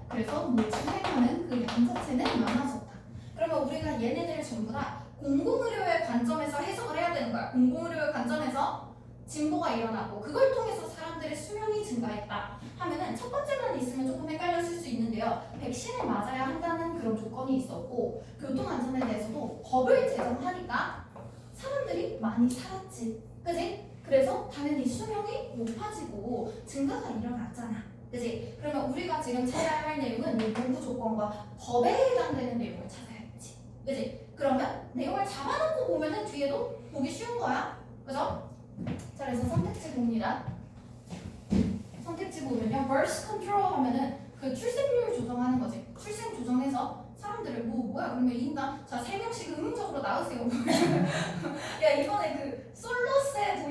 그래서 뭐 주행하는 그 양 자체는 많아졌다. 그러면 우리가 얘네들을 전부 다 공공의료의 관점에서 해석을 해야 되는 거야. 공공의료의 관점에서 진보가 일어나고 그걸 통해서 사람들의 수명이 증가했다 하면은 첫 번째만 있으면 조금 헷갈렸을 수 있는데요. 백신을 맞아야 한다는 그런 조건이 있었고 교통안전에 대해서도 법을 제정하니까 사람들이 많이 살았지. 그지? 그래서 당연히 수명이 높아지고 증가가 일어났잖아. 그지? 그러면 우리가 지금 찾아야 할 내용은 이 공부 조건과 법에 해당되는 내용을 찾아야겠지. 그지? 그러면 내용을 잡아놓고 보면은 뒤에도 보기 쉬운 거야. 그죠? 자, 그래서 선택지 봅니다. 선택지 보면요. birth control 하면은 그 출생률 조정하는 거지. 출생 조정해서 사람들을 뭐야 그러면 인당 자 3명씩 의무적으로 낳으세요. 야 이번에 그 솔로세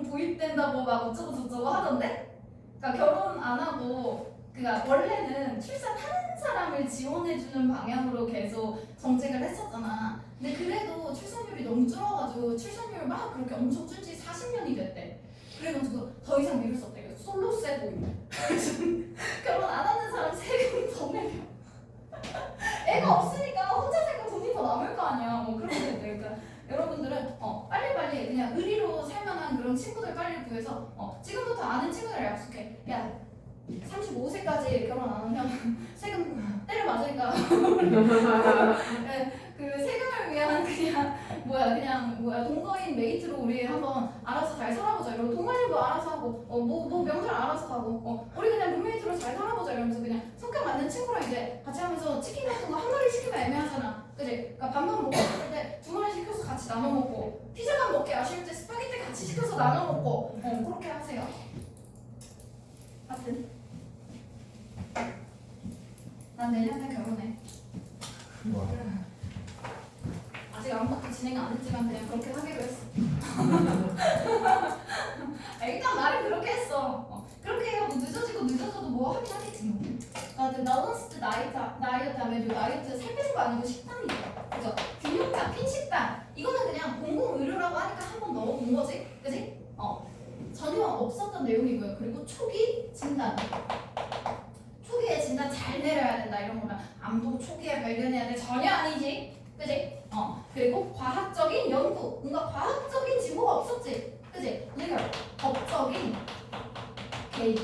도입된다고 막 어쩌고 저쩌고 하던데? 그러니까 결혼 안 하고 그러니까 원래는 출산하는 사람을 지원해주는 방향으로 계속 정책을 했었잖아. 근데 그래도 출산율이 너무 줄어가지고 출산율 막 그렇게 엄청 줄지 40년이 됐대. 그래가지고 더 이상 미룰 수 없대. 솔로세 도입. 결혼 안 하는 사람 세금 더 내려. 애가 없으니까 혼자 살까 돈이 더 남을 거 아니야. 뭐 그런 거 그러니까 여러분들은 빨리빨리 그냥 의리로 살만한 그런 친구들 빨리 구해서 지금부터 아는 친구들 약속해. 야 35세까지 결혼 안 하면 세금 때려 맞으니까 그 세금을 위한 그냥 동거인 메이트로 우리 한번 알아서 잘 살아보자 이러고 동아리도 알아서 하고 뭐 명절 알아서 가고 우리 그냥 룸메이트로 잘 살아보자 이러면서 그냥 성격 맞는 친구랑 이제 같이 하면서 치킨 같은 거 한 마리 시키면 애매하잖아. 그지? 그러니까 밥만 먹고 싶을 때 2마리 시켜서 같이 나눠 먹고 피자만 먹기 아쉬울 때 스파게티 같이 시켜서 나눠 먹고 그렇게 하세요. 하여튼 난 내년에 결혼해. 아직 아무것도 진행 안 했지만 그냥 그렇게 하기로 했어. 일단 말은 그렇게 했어. 그렇게 해요. 뭐 늦어져도 뭐 하긴 하겠지 뭐. 밸런스드 다이어트 하면 다이어트 살 빼는 거 아니고 식단이죠. 그죠? 균형 잡힌 식단. 이거는 그냥 공공의료라고 하니까 한번 넣어본 거지. 그지? 전혀 없었던 내용이고요. 그리고 초기 진단. 초기에 진단 잘 내려야 된다 이런 거면 암도 초기에 발견해야 돼 전혀 아니지. 그지? 그리고 과학적인 연구. 뭔가 과학적인 진보가 없었지. 그지? legal 법적인 개입.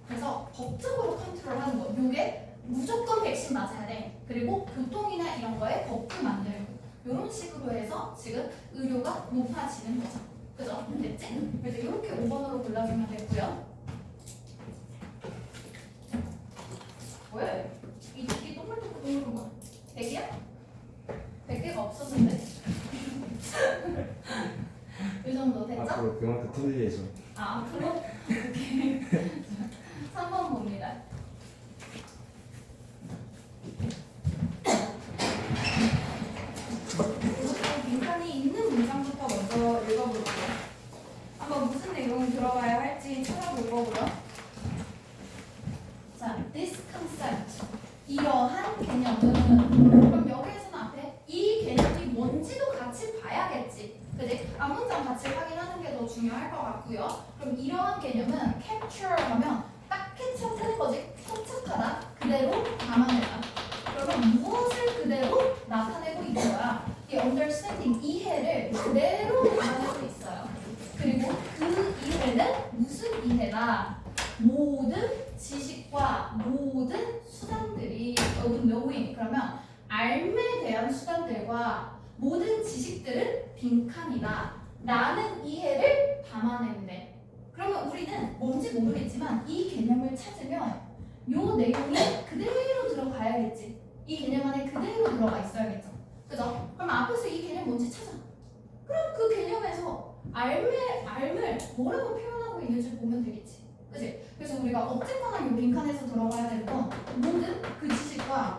그래서 법적으로 컨트롤하는 거. 요게 무조건 백신 맞아야 돼. 그리고 교통이나 이런 거에 법규 만들고 이런 식으로 해서 지금 의료가 높아지는 거죠. 그죠? 됐지? 그래서 이렇게 5번으로 골라주면 되고요. 왜? 이 동글동글 뭐야? 100이야? 100개가 없었는데. 이 정도 됐죠? 앞으로 그만큼 틀리죠. 앞으로? 오케이. 3번 봅니다. 빈칸이 있는 문장부터 먼저 읽어볼게요. 한번 무슨 내용이 들어가야 할지 찾아볼 거고요. 이러한 개념은 그럼 여기에서는 앞에 이 개념이 뭔지도 같이 봐야겠지. 그지? 앞문장 같이 확인하는 게 더 중요할 것 같고요. 그럼 이러한 개념은 capture 하면 딱 캡처하는 거지. 포착하다. 그대로 담아내다. 그러면 무엇을 그대로 나타내고 있는 거야? 이 understanding, 이해를 그대로 담아내고 있어요. 그리고 그 이해는 무슨 이해다? 모든 지식과 모든 수단들이 of knowing, 그러면 알에 대한 수단들과 모든 지식들은 빈칸이다 라는 이해를 담아내는데, 그러면 우리는 뭔지 모르겠지만 이 개념을 찾으면 요 내용이 그대로 들어가야겠지. 이 개념 안에 그대로 들어가 있어야겠죠. 그죠? 그럼 앞에서 이 개념 뭔지 찾아. 그럼 그 개념에서 알을 뭐라고 표현하고 있는지 보면 되겠지. 그치? 그래서 우리가 어쨌거나 이 빈칸에서 들어가야 되는 건 모든 그 지식과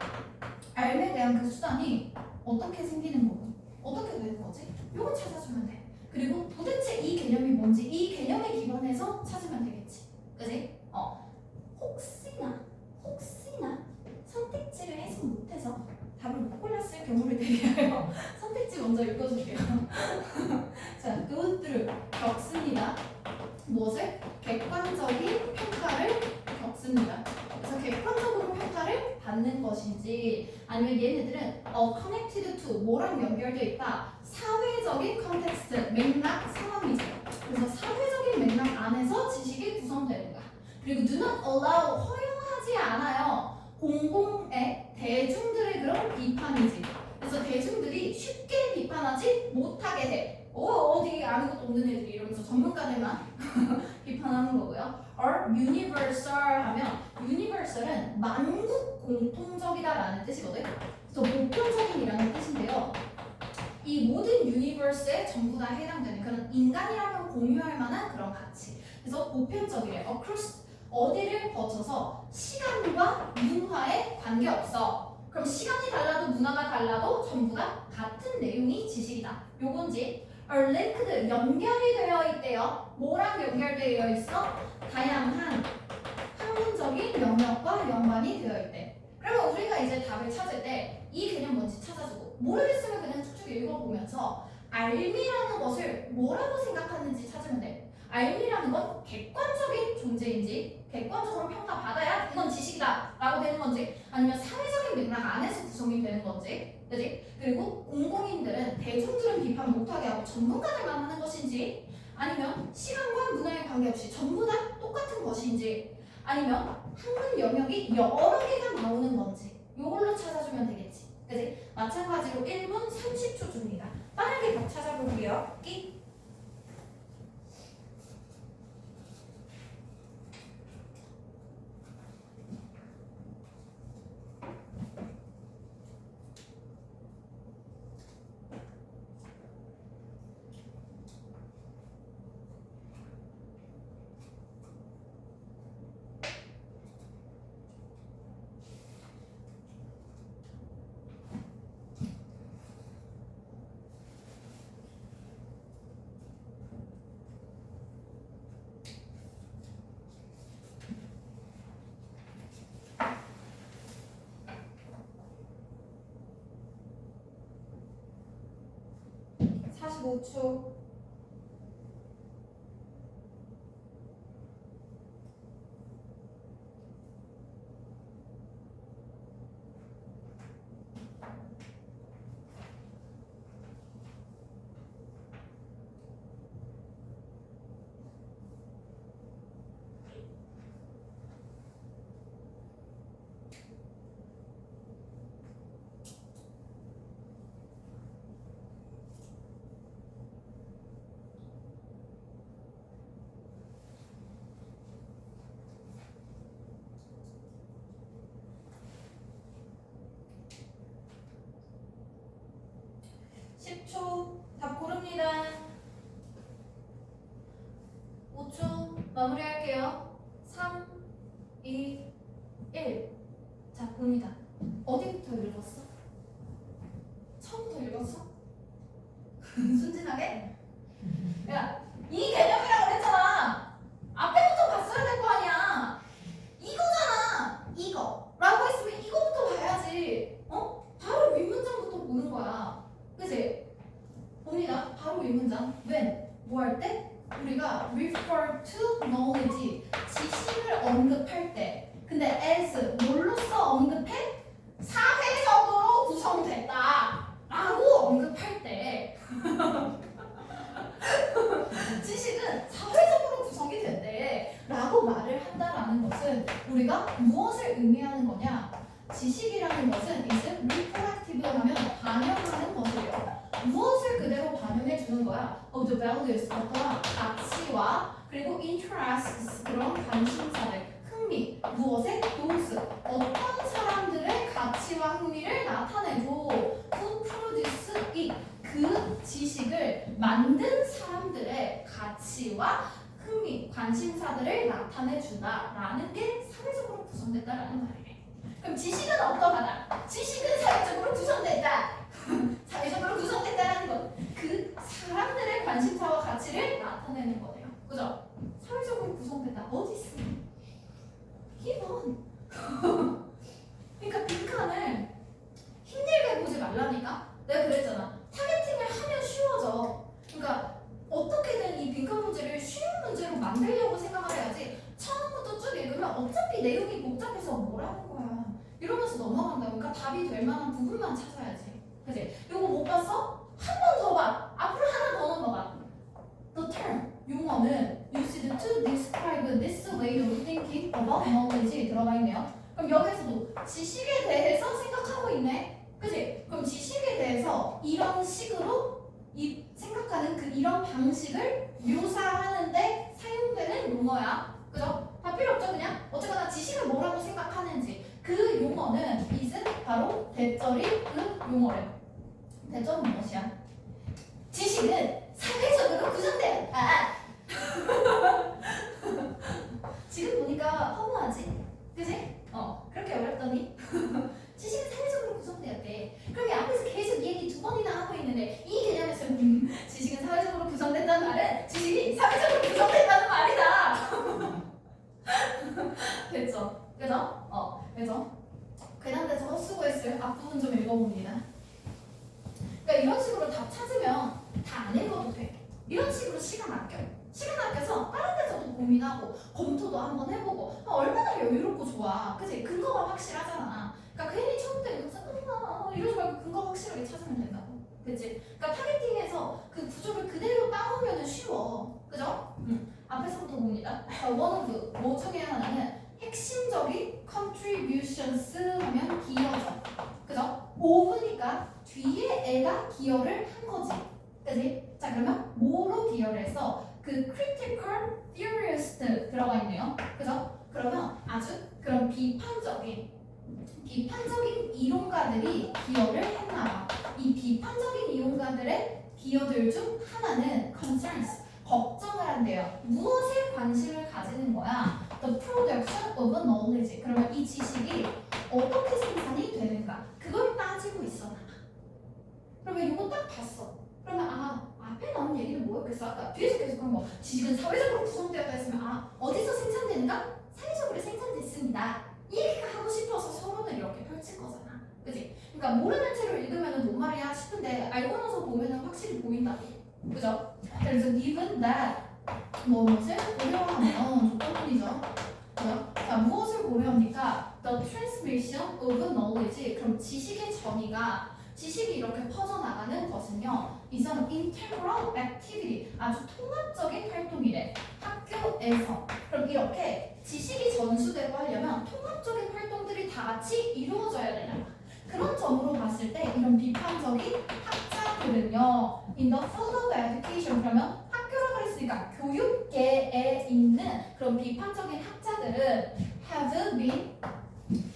알에 대한 그 수단이 어떻게 생기는 거고 어떻게 되는 거지? 이거 찾아주면 돼. 그리고 도대체 이 개념이 뭔지 이 개념에 기반해서 찾으면 되겠지. 그치? 혹시나 선택지를 해석 못해서 답을 못 골랐을 경우를 대비하여 선택지 먼저 읽어줄게요. 자, go through, 겪습니다. 무엇을? 객관적인 평가를 겪습니다. 그래서 객관적으로 평가를 받는 것인지 아니면 얘네들은 connected to, 뭐랑 연결되어 있다? 사회적인 컨텍스트, 맥락, 상황이죠. 그래서 사회적인 맥락 안에서 지식이 구성되는 거야. 그리고 do not allow, 허용하지 않아요. 공공의 대중들의 그런 비판이지. 그래서 대중들이 쉽게 비판하지 못하게 해. 어디 아무것도 없는 애들이 이러면서 전문가들만 비판하는 거고요. or universal 하면 universal은 만국 공통적이다라는 뜻이거든. 그래서 보편적인이라는 뜻인데요. 이 모든 유니버스에 전부 다 해당되는 그런 인간이라면 공유할 만한 그런 가치. 그래서 보편적이래. across, 어디를 거쳐서 시간과 문화에 관계없어. 그럼 시간이 달라도 문화가 달라도 전부 다 같은 내용이 지식이다. 요건지 linked, 연결이 되어 있대요. 뭐랑 연결되어 있어? 다양한 학문적인 영역과 연관이 되어 있대. 그러면 우리가 이제 답을 찾을 때 이 개념 뭔지 찾아주고 모르겠으면 그냥 쭉쭉 읽어보면서 알미라는 것을 뭐라고 생각하는지 찾으면 돼. 알미라는 건 객관적인 존재인지 객관적으로 평가받아야 이건 지식이다 라고 되는 건지 아니면 사회적인 맥락 안에서 구성이 되는 건지, 그지? 그리고 공공인들은 대중들은 비판 못하게 하고 전문가들만 하는 것인지 아니면 시간과 문화에 관계없이 전부 다 똑같은 것인지 아니면 학문 영역이 여러 개가 나오는 건지 이걸로 찾아주면 되겠지. 그지? 마찬가지로 1분 30초 줍니다. 빠르게 답 찾아볼게요. 끼. (45초) (10초) 답 고릅니다. 5초 마무리할게요. 3, 2, 1. 자, 봅니다. 어디부터 읽었어? 처음부터 읽었어? 순진하게? 야, 이 개념이라고 그랬잖아. 앞에부터 봤어야 될 거 아니야. 이거잖아. 이거 라고 했으면 이거부터 문장. when 뭐 할 때? 우리가 refer to knowledge 지식을 언급할 때. 근데 as 뭘로써 언급해? 사회적으로 구성됐다 라고 언급할 때 지식은 사회적으로 구성이 됐대 라고 말을 한다라는 것은 우리가 무엇을 의미하는 거냐? 지식이라는 것은 is reflective 하면 반영하는 것이에요. 무엇을 그대로 반영해 주는 거야? of the values 어떠한 가치와 그리고 interests 그런 관심사들 흥미 무엇에? those 어떤 사람들의 가치와 흥미를 나타내줘 to produce it 그 지식을 만든 사람들의 가치와 흥미 관심사들을 나타내준다라는 게 사회적으로 구성됐다라는 말이에요. 그럼 지식은 어떠하다? 지식은 사회적으로 구성됐다. 사회적으로 구성됐다라는 건 그 사람들의 관심사와 가치를 나타내는 거예요. 그죠? 사회적으로 구성됐다. 어디 있어? 2번. 그러니까 빈칸을 힘들게 보지 말라니까. 내가 그랬잖아. 타겟팅을 하면 쉬워져. 그러니까 어떻게든 이 빈칸 문제를 쉬운 문제로 만들려고 생각을 해야지. 처음부터 쭉 읽으면 어차피 내용이 복잡해서 뭐라는 거야. 이러면서 넘어간다. 그러니까 답이 될 만한 부분만 찾아야지. 그치? 이거 못 봤어? 한 번 더 봐. 앞으로 하나 더 넘어가. The term 용어는 used to describe this way of thinking about knowledge 들어가 있네요. 그럼 여기서도 지식에 대해서 생각하고 있네. 그치? 그럼 지식에 대해서 이런 식으로 생각하는 그 이런 방식을 묘사하는데 사용되는 용어야. 그죠? 다 필요 없죠 그냥? 어쨌거나 지식을 뭐라고 생각하는지 그 용어는 is 바로 대절이 그 용어래요. 대절은 무엇이야? 지식은 사회적으로 구성되었다. 지금 보니까 허무하지? 그치? 그렇게 어렵더니 지식은 사회적으로 구성되었대. 그럼 앞에서 계속 얘기 두 번이나 하고 있는데 이 개념에서 지식은 사회적으로 구성된다는 말은 지식이 사회적으로 구성된다는 말이다. 됐죠? 그죠? 그죠? 괜한데서 헛수고했어요. 앞부분 좀 읽어봅니다. 그러니까 이런 식으로 답 찾으면 다 안 읽어도 돼. 이런 식으로 시간 아껴요. 시간 아껴서 다른 데서도 고민하고 검토도 한번 해보고 얼마나 여유롭고 좋아. 그치? 근거가 확실하잖아. 그러니까 괜히 처음부터 읽어서 이러지 말고 근거 확실하게 찾으면 된다고. 그치? 그러니까 타겟팅에서 그 구조를 그대로 따오면 쉬워. 그죠? 앞에서부터 봅니다. 원오브 뭐 중에 하나는 핵심적인 contributions 하면 기여죠. 그죠? 오브니까 뒤에 애가 기여를 한 거지. 그지? 자 그러면 뭐로 기여를 해서 그 critical theorist 들어가 있네요. 그죠? 그러면 아주 그런 비판적인 이론가들이 기여를 했나. 이 비판적인 이론가들의 기여들 중 하나는 concerns 걱정을 한대요. 무엇에 관심을 가지는 거야? The production of knowledge. 그러면 이 지식이 어떻게 생산이 되는가? 그걸 따지고 있어. 그러면 이거 딱 봤어. 그러면 앞에 나온 얘기는 뭐였겠어? 아까 뒤에서 계속 뭐 지식은 사회적으로 구성되었다 했으면 어디서 생산되는가? 사회적으로 생산됐습니다. 이 얘기가 하고 싶어서 서론을 이렇게 펼친 거잖아. 그치? 그러니까 모르는 채로 읽으면 뭔 말이야 싶은데 알고 나서 보면 확실히 보인다고. 그죠? 그래서 given that 무엇을 고려하면 조건이죠. 그죠? 자, 무엇을 고려합니까? The transmission of knowledge. 그럼 지식의 전이가 지식이 이렇게 퍼져나가는 것은요. is an integral activity. 아주 통합적인 활동이래. 학교에서. 그럼 이렇게 지식이 전수되고 하려면 통합적인 활동들이 다 같이 이루어져야 되냐. 그런 점으로 봤을 때 이런 비판적인 학자들은요. in the field of education 그러면 학교라고 그랬으니까 교육계에 있는 그런 비판적인 학자들은 have been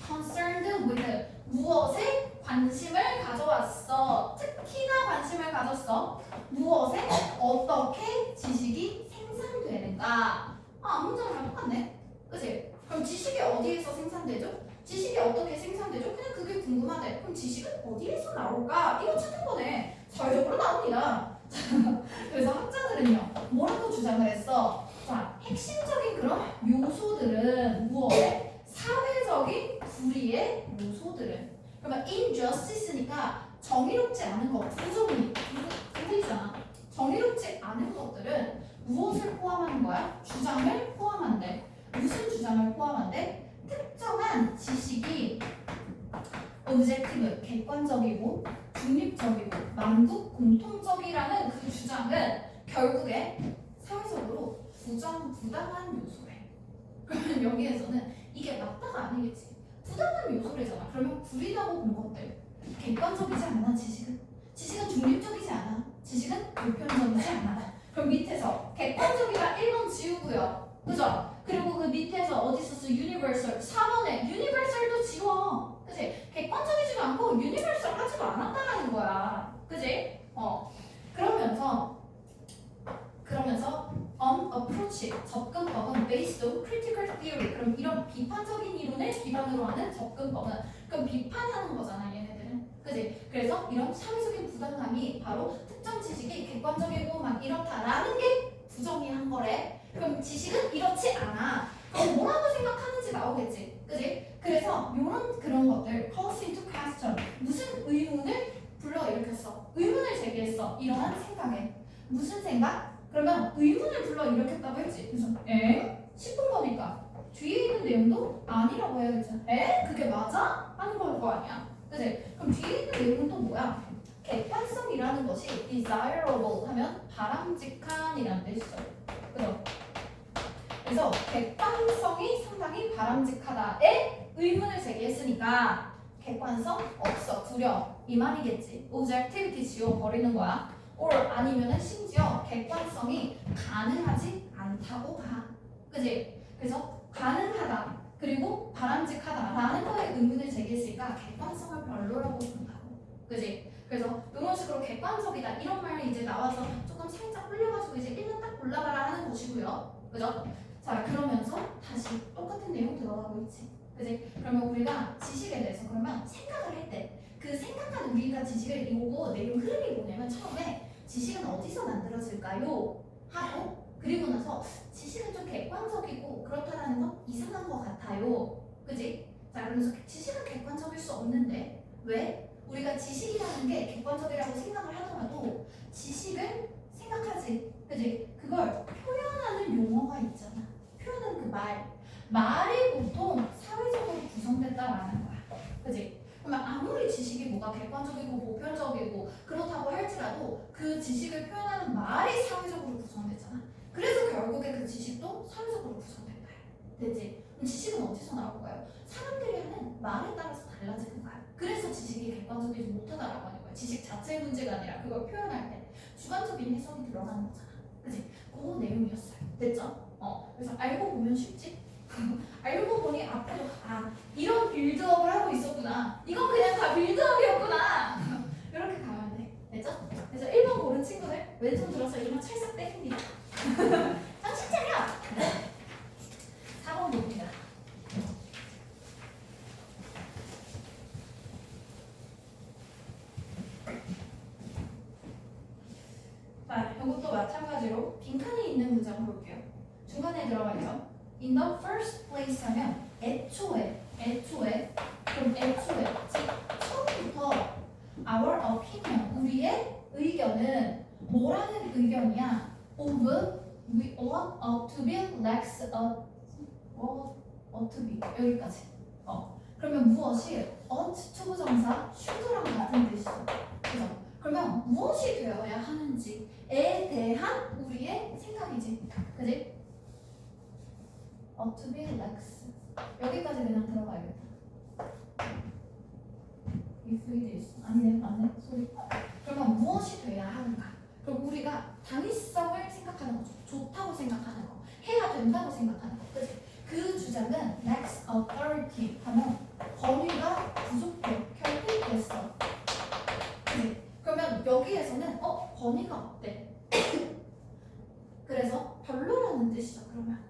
concerned with 무엇에 관심을 가져왔어. 특히나 관심을 가졌어. 무엇에 어떻게 지식이 생산되는가. 문장이랑 똑같네. 그치? 그럼 지식이 어디에서 생산되죠? 지식이 어떻게 생산되죠? 그냥 그게 궁금하대. 그럼 지식은 어디에서 나올까? 이거 찾는 거네. 사회적으로 나옵니다. 그래서 학자들은요. 뭐라고 주장을 했어? 자, 핵심적인 그런 요소들은 무엇에? 사회적인 불의의 요소들은. 그러면 injustice니까 정의롭지 않은 거, 불이잖아. 정의롭지 무엇을 포함하는 거야? 주장을 포함한대. 무슨 주장을 포함한대? 특정한 지식이 objective, 객관적이고 중립적이고 만국 공통적이라는 그 주장은 결국에 사회적으로 부당한 요소래. 그러면 여기에서는 이게 맞다가 아니겠지. 부당한 요소래잖아. 그러면 불이라고 본 것들. 객관적이지 않아 지식은. 지식은 중립적이지 않아. 지식은 보편적이지 않아. 그럼 밑에서 객관적이가 1번 지우고요. 그죠? 그리고 그 밑에서 어디 있었어? 유니버설. 4번에 유니버설도 지워. 그치? 객관적이지도 않고 유니버설 하지도 않았다라는 거야. 그치? 그러면서 on approach 접근법은 based on critical theory. 그럼 이런 비판적인 이론을 기반으로 하는 접근법은 그럼 비판하는 거잖아 얘네들은. 그치? 그래서 이런 사회적인 부당함이 바로 특정 지식이 객관적이고 막 이렇다라는 게 부정의한 거래. 그럼 지식은 이렇지 않아. 그럼 뭐라고 생각하는지 나오겠지. 그치? 그래서 이런 그런 것들 calls into question. 무슨 의문을 불러일으켰어? 의문을 제기했어. 이러한 생각에. 무슨 생각? 그러면 의문을 불러일으켰다고 했지. 그래서 싶은 거니까 뒤에 있는 내용도 아니라고 해야겠지. 그게 맞아? 하는 걸 거 아니야. 그치? 그럼 뒤에 있는 내용은 또 뭐야? 객관성이라는 것이 desirable 하면 바람직한이라는 뜻이죠. 그죠? 그래서 객관성이 상당히 바람직하다에 의문을 제기했으니까 객관성 없어 두려 이 말이겠지. objectivity 지워버리는 거야. or 아니면은 심지어 객관성이 가능하지 않다고 봐. 그지? 그래서 가능하다 그리고 바람직하다라는 거에 의문을 제기했으니까 객관성을 별로라고 본다고. 그지? 그래서 이런 식으로 객관적이다 이런 말이 이제 나와서 조금 살짝 불려가지고 이제 1년 딱 골라가라 하는 것이고요. 그죠? 자 그러면서 다시 똑같은 내용 들어가고 있지. 그지? 그러면 우리가 지식에 대해서 그러면 생각을 할 때 그 생각한 우리가 지식을 이거 내용 흐름이 뭐냐면 처음에 지식은 어디서 만들어질까요? 하고 그리고 나서 지식은 좀 객관적이고 그렇다라는 건 이상한 것 같아요. 그지? 자 그러면서 지식은 객관적일 수 없는데 왜? 우리가 지식이라는 게 객관적이라고 생각을 하더라도 지식을 생각하지. 그지? 그걸 표현하는 용어가 있잖아. 표현하는 그 말이 보통 사회적으로 구성됐다라는 거야. 그지? 그러면 아무리 지식이 뭐가 객관적이고 보편적이고 그렇다고 할지라도 그 지식을 표현하는 말이 사회적으로 구성됐잖아. 그래서 결국에 그 지식도 사회적으로 구성된 거야. 됐지? 그럼 지식은 어디서 나올 거예요? 사람들이 하는 말에 따라서 달라지는 거야. 그래서 지식이 객관적이지 못하다라고 하는 거야. 지식 자체의 문제가 아니라 그걸 표현할 때 주관적인 해석이 들어가는 거잖아. 그치? 그 내용이었어요. 됐죠? 그래서 알고 보면 쉽지? 알고 보니 앞에도 이런 빌드업을 하고 있었구나. 이건 그냥 다 빌드업이었구나. 이렇게 가면 돼. 됐죠? 그래서 1번 고른 친구들 왼손 들어서 이마 찰싹 때립니다. 정신 차려! 4번 봅니다. 자, 이것도 마찬가지로 빈칸이 있는 문장 볼게요. 중간에 들어가 있죠. In the first place 하면 애초에 그럼 애초에 즉 처음부터 our opinion 우리의 의견은 뭐라는 의견이야? of we ought to be less ought to be 여기까지. 그러면 무엇이 ought to 부정사 should랑 같은 뜻이죠. 그죠? 그러면 무엇이 되어야 하는지에 대한 우리의 생각이지. 그지? ought to be less 여기까지 그냥 들어가야겠다. if it is 아니네 맞네 소리. 그러면 무엇이 돼야 하는가? 그럼 우리가 당위성을 생각하는 거죠. 좋다고 생각하는 거, 해야 된다고 생각하는 거. 그치? 그 주장은 lacks authority 하면 권위가 부족해, 결핍됐어. 그치? 그러면 여기에서는 권위가 없대. 그래서 별로라는 뜻이죠. 그러면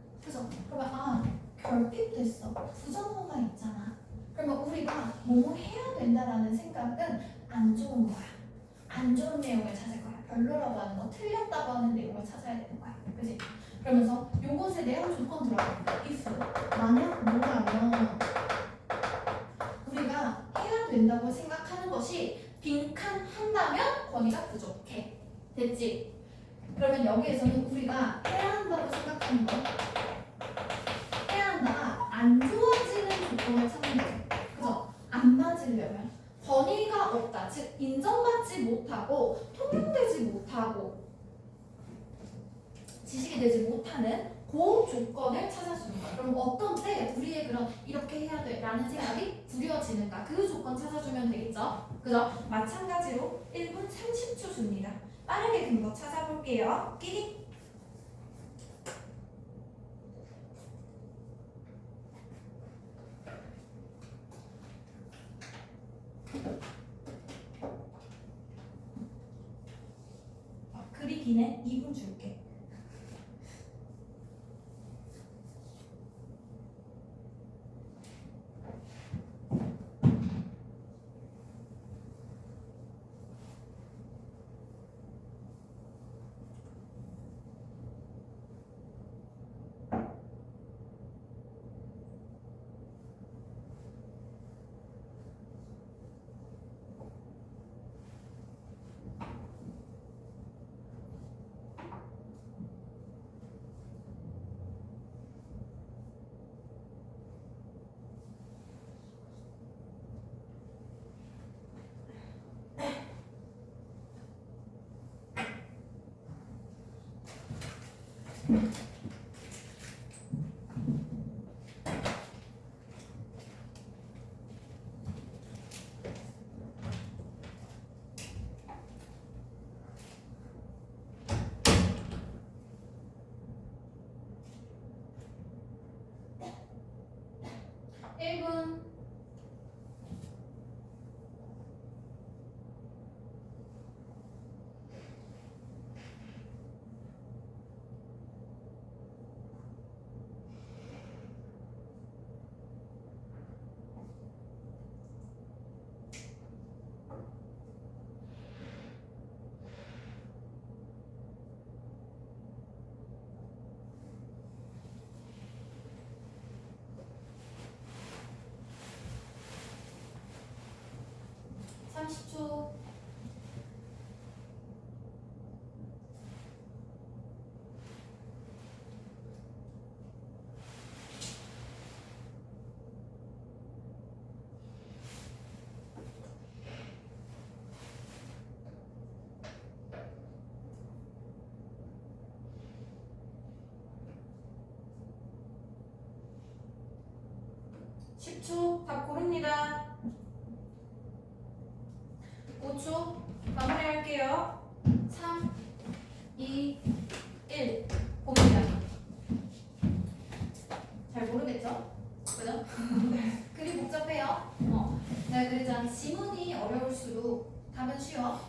결핍됐어. 부정어가 있잖아. 그러면 우리가 뭐 해야 된다라는 생각은 안 좋은 거야. 안 좋은 내용을 찾을 거야. 별로라고 하는 거, 틀렸다고 하는 내용을 찾아야 되는 거야. 그치? 그러면서 요것에 대한 조건 들어갑니다. if 만약 뭐라면 우리가 해야 된다고 생각하는 것이 빈칸한다면 권위가 부족해. 됐지? 그러면 여기에서는 우리가 해야 한다고 생각하는 거, 해야 한다가 안 좋아지는 조건을 찾는 거예요. 그죠? 안 맞으려면 권위가 없다, 즉 인정받지 못하고 통용되지 못하고 지식이 되지 못하는 그 조건을 찾아주는 거야. 그럼 어떤 때 우리의 그런 이렇게 해야 돼 라는 생각이 부려지는가, 그 조건 찾아주면 되겠죠. 그죠? 마찬가지로 1분 30초 줍니다. 빠르게 근거 찾아볼게요. 끼리. 글이 기네. 2분 줄게. (1분) 30초. (10초) 답 고릅니다. 5초 마무리할게요. 3, 2, 1 봅니다. 잘 모르겠죠? 그죠? 글이 복잡해요. 내가 그랬잖아. 지문이 어려울수록 답은 쉬워.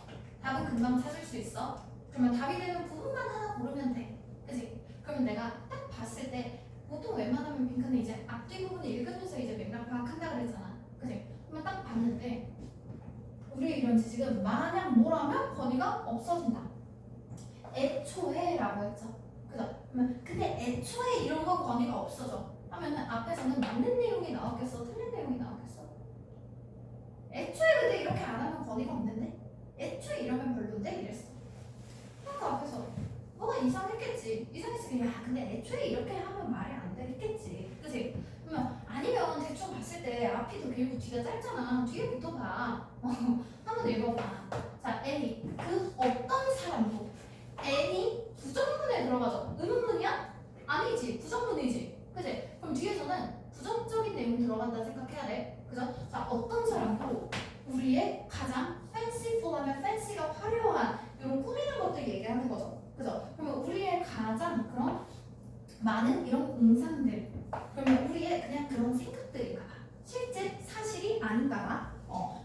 답은 금방 찾을 수 있어. 그러면 답이 되는 부분만 하나 고르면 돼. 그치? 그러면 내가 딱 봤을 때 보통 웬만하면 핑크는 이제 앞뒤 부분 읽으면서 이제 맥락 파악한다 그랬잖아. 그치? 그러면 딱 봤는데 우리 이런 지식은 만약 뭐라면 권위가 없어진다. 애초에 라고 했죠. 그죠? 그러면 근데 애초에 이런 건 권위가 없어져 하면은 앞에서는 맞는 내용이 나왔겠어? 틀린 내용이 나왔겠어? 애초에 근데 이렇게 안 하면 권위가 없는데? 애초에 이러면 별론데? 이랬어. 그러니까 앞에서 뭐가 이상했겠지. 이상했으면 야 근데 애초에 이렇게 하면 말이 안 되겠지. 그치? 그러면 아니면 대충 봤을 때 앞이 더 길고 뒤가 짧잖아. 뒤에 붙어봐. 한번 읽어봐. 자, A. 그 어떤 사람도 N이 부정문에 들어가죠. 의문문이야? 아니지. 부정문이지. 그치? 그럼 뒤에서는 부정적인 내용 들어간다 생각해야 돼. 그죠? 자, 어떤 사람도 우리의 가장 fanciful하면 fancy가 화려한 이런 꾸미는 것들 얘기하는 거죠. 그죠? 그러면 우리의 가장 그런 많은 이런 공상들, 그러면 우리의 그냥 그런 생각들인가 봐. 실제 사실이 아닌가 봐.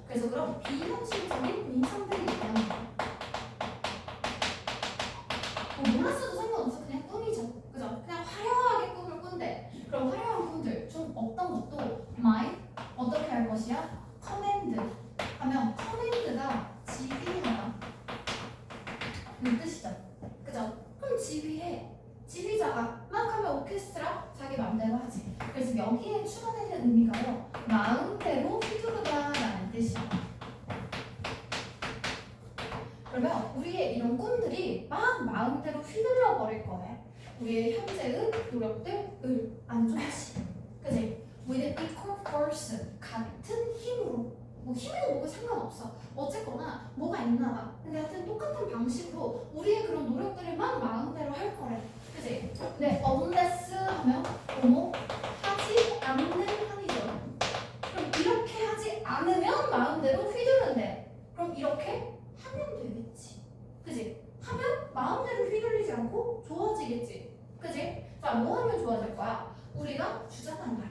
그래서 그럼 비현실적인 공상들이 얘기하는 거야. 몰랐어도 상관없어. 그냥 꿈이죠. 그죠? 그냥 화려하게 꿈을 꾼대. 그럼 화려한 꿈들 좀 어떤 것도 might 어떻게 할 것이야? command 하면 command가 지휘하다 이 뜻이죠. 그죠? 그럼 지휘해. 지휘자가 막 하면 오케스트라 자기 마음대로 하지. 그래서 여기에 추가되는 의미가요, 마음대로 휘두르다 라는 뜻이야. 그러면 우리의 이런 꿈들이 막 마음대로 휘둘러 버릴 거예요. 우리의 현재의 노력들을 안 좋지. 그지? with equal force 같은 힘으로 뭐 힘이고 뭐고 상관없어. 어쨌거나 뭐가 있나 봐. 근데 하여튼 똑같은 방식으로 우리의 그런 노력들을 막 마음대로 할 거래. 그지? 근데 unless 하면 뭐뭐 하지 않는 한이죠. 그럼 이렇게 하지 않으면 마음대로 휘두른대. 그럼 이렇게 하면 되겠지. 그지? 하면 마음대로 휘둘리지 않고 좋아지겠지. 그지? 자, 뭐 하면 좋아질 거야? 우리가 주장한다면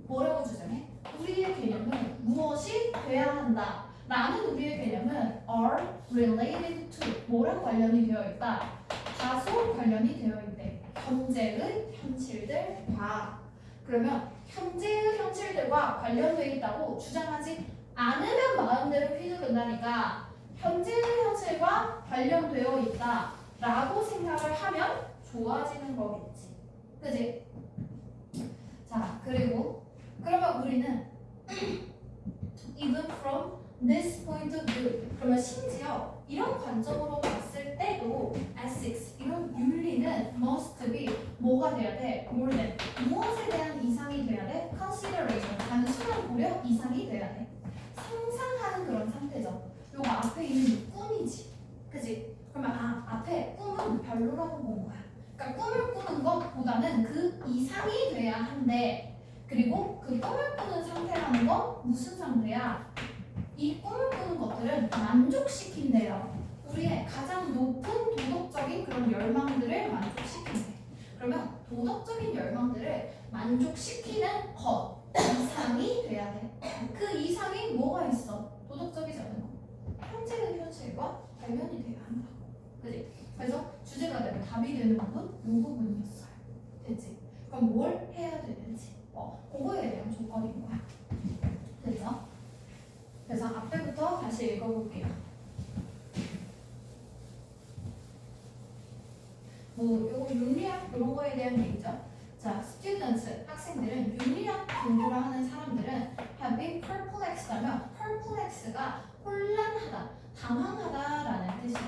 뭐라고 주장해? 우리의 개념은 무엇이 돼야 한다. 라는 우리의 개념은 are related to 뭐랑 관련이 되어 있다. 다소 관련이 되어 있대. 현재의 현실들과. 그러면 현재의 현실들과 관련되어 있다고 주장하지 않으면 마음대로 휘두른다니까 현재의 현실과 관련되어 있다 라고 생각을 하면 좋아지는 거겠지. 그지? 자, 그리고 그러면 우리는 even from this point of view 그러면 심지어 이런 관점으로 봤을 때도 ethics 이런 윤리는 must be 뭐가 돼야 돼? more than 무엇에 대한 이상이 돼야 돼? consideration 단순한 고려 이상이 돼야 돼. 상상하는 그런 상태죠. 요거 앞에 있는 꿈이지. 그지? 그러면 앞에 꿈은 별로라고 본 거야. 그러니까 꿈을 꾸는 것보다는 그 이상이 돼야 한데 그리고 그 꿈을 꾸는 상태라는 건 무슨 상태야? 이 꿈을 꾸는 것들은 만족시킨대요. 우리의 가장 높은 도덕적인 그런 열망들을 만족시킨대. 그러면 도덕적인 열망들을 만족시키는 것 이상이 돼야 돼. 그 이상이 뭐가 있어? 도덕적이지 않은 거. 현재의 현실과 관련이 돼야 한다고. 그지? 그래서 주제가 되고 답이 되는 부분 이 부분이었어요. 됐지? 그럼 뭘 해야 되는지 그거에 대한 조건인 거야. 됐죠? 그래서 앞에부터 다시 읽어볼게요. 뭐 요거 윤리학 이런 거에 대한 얘기죠. 자, students 학생들은 윤리학 공부를 하는 사람들은 have been perplexed 하면 perplex가 혼란하다, 당황하다라는 뜻이야.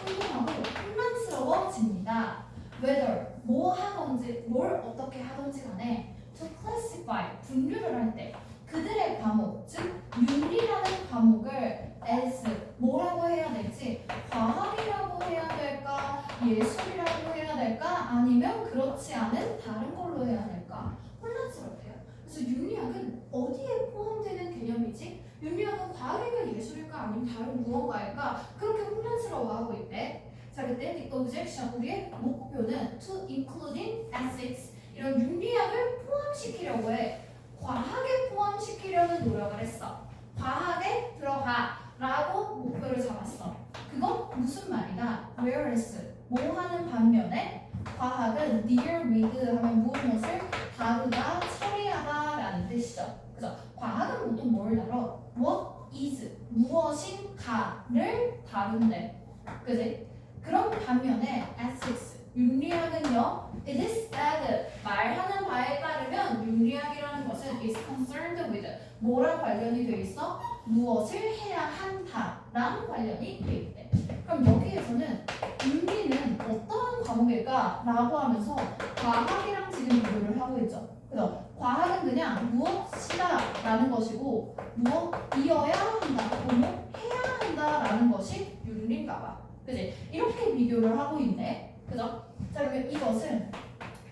혼동하고 혼란스러워집니다. whether 뭐 하던지 뭘 어떻게 하던지 간에 to classify 분류를 할 때 그들의 과목 즉 윤리라는 과목을 as 뭐라고 해야 될지 과학이라고 해야 될까 예술이라고 해야 될까 아니면 그렇지 않은 다른 걸로 해야 될까 혼란스럽대요. 그래서 윤리학은 어디에 포함되는 개념이지? 윤리학은 과학일까 예술일까 아니면 다른 무언가일까 그렇게 혼란스러워하고 있대. 자, 그때 the objection 우리의 목표는 to including ethics 이런 윤리학을 포함시키려고 해. 과학에 포함시키려는 노력을 했어. 과학에 들어가 라고 목표를 잡았어. 그건 무슨 말이다? whereas 뭐 하는 반면에 과학은 deal with 하면 무엇을 다루다 처리하다 라는 뜻이죠. 그래서 과학은 보통 뭘 다뤄? what is 무엇인가를 다룬대. 그지? 그런 반면에 ethics 윤리학은요 it is said 말하는 바에 따르면 윤리학이라는 것은 is concerned with 뭐랑 관련이 돼 있어? 무엇을 해야 한다랑 관련이 돼 있대. 그럼 여기에서는 윤리는 어떠한 과목일까? 라고 하면서 과학이랑 지금 비교를 하고 있죠. 그래서 과학은 그냥 무엇이다 라는 것이고 무엇이어야 한다, 뭐 해야 한다 라는 것이 윤리인가 봐. 그지? 이렇게 비교를 하고 있네. 그죠? 자, 그러면 이것은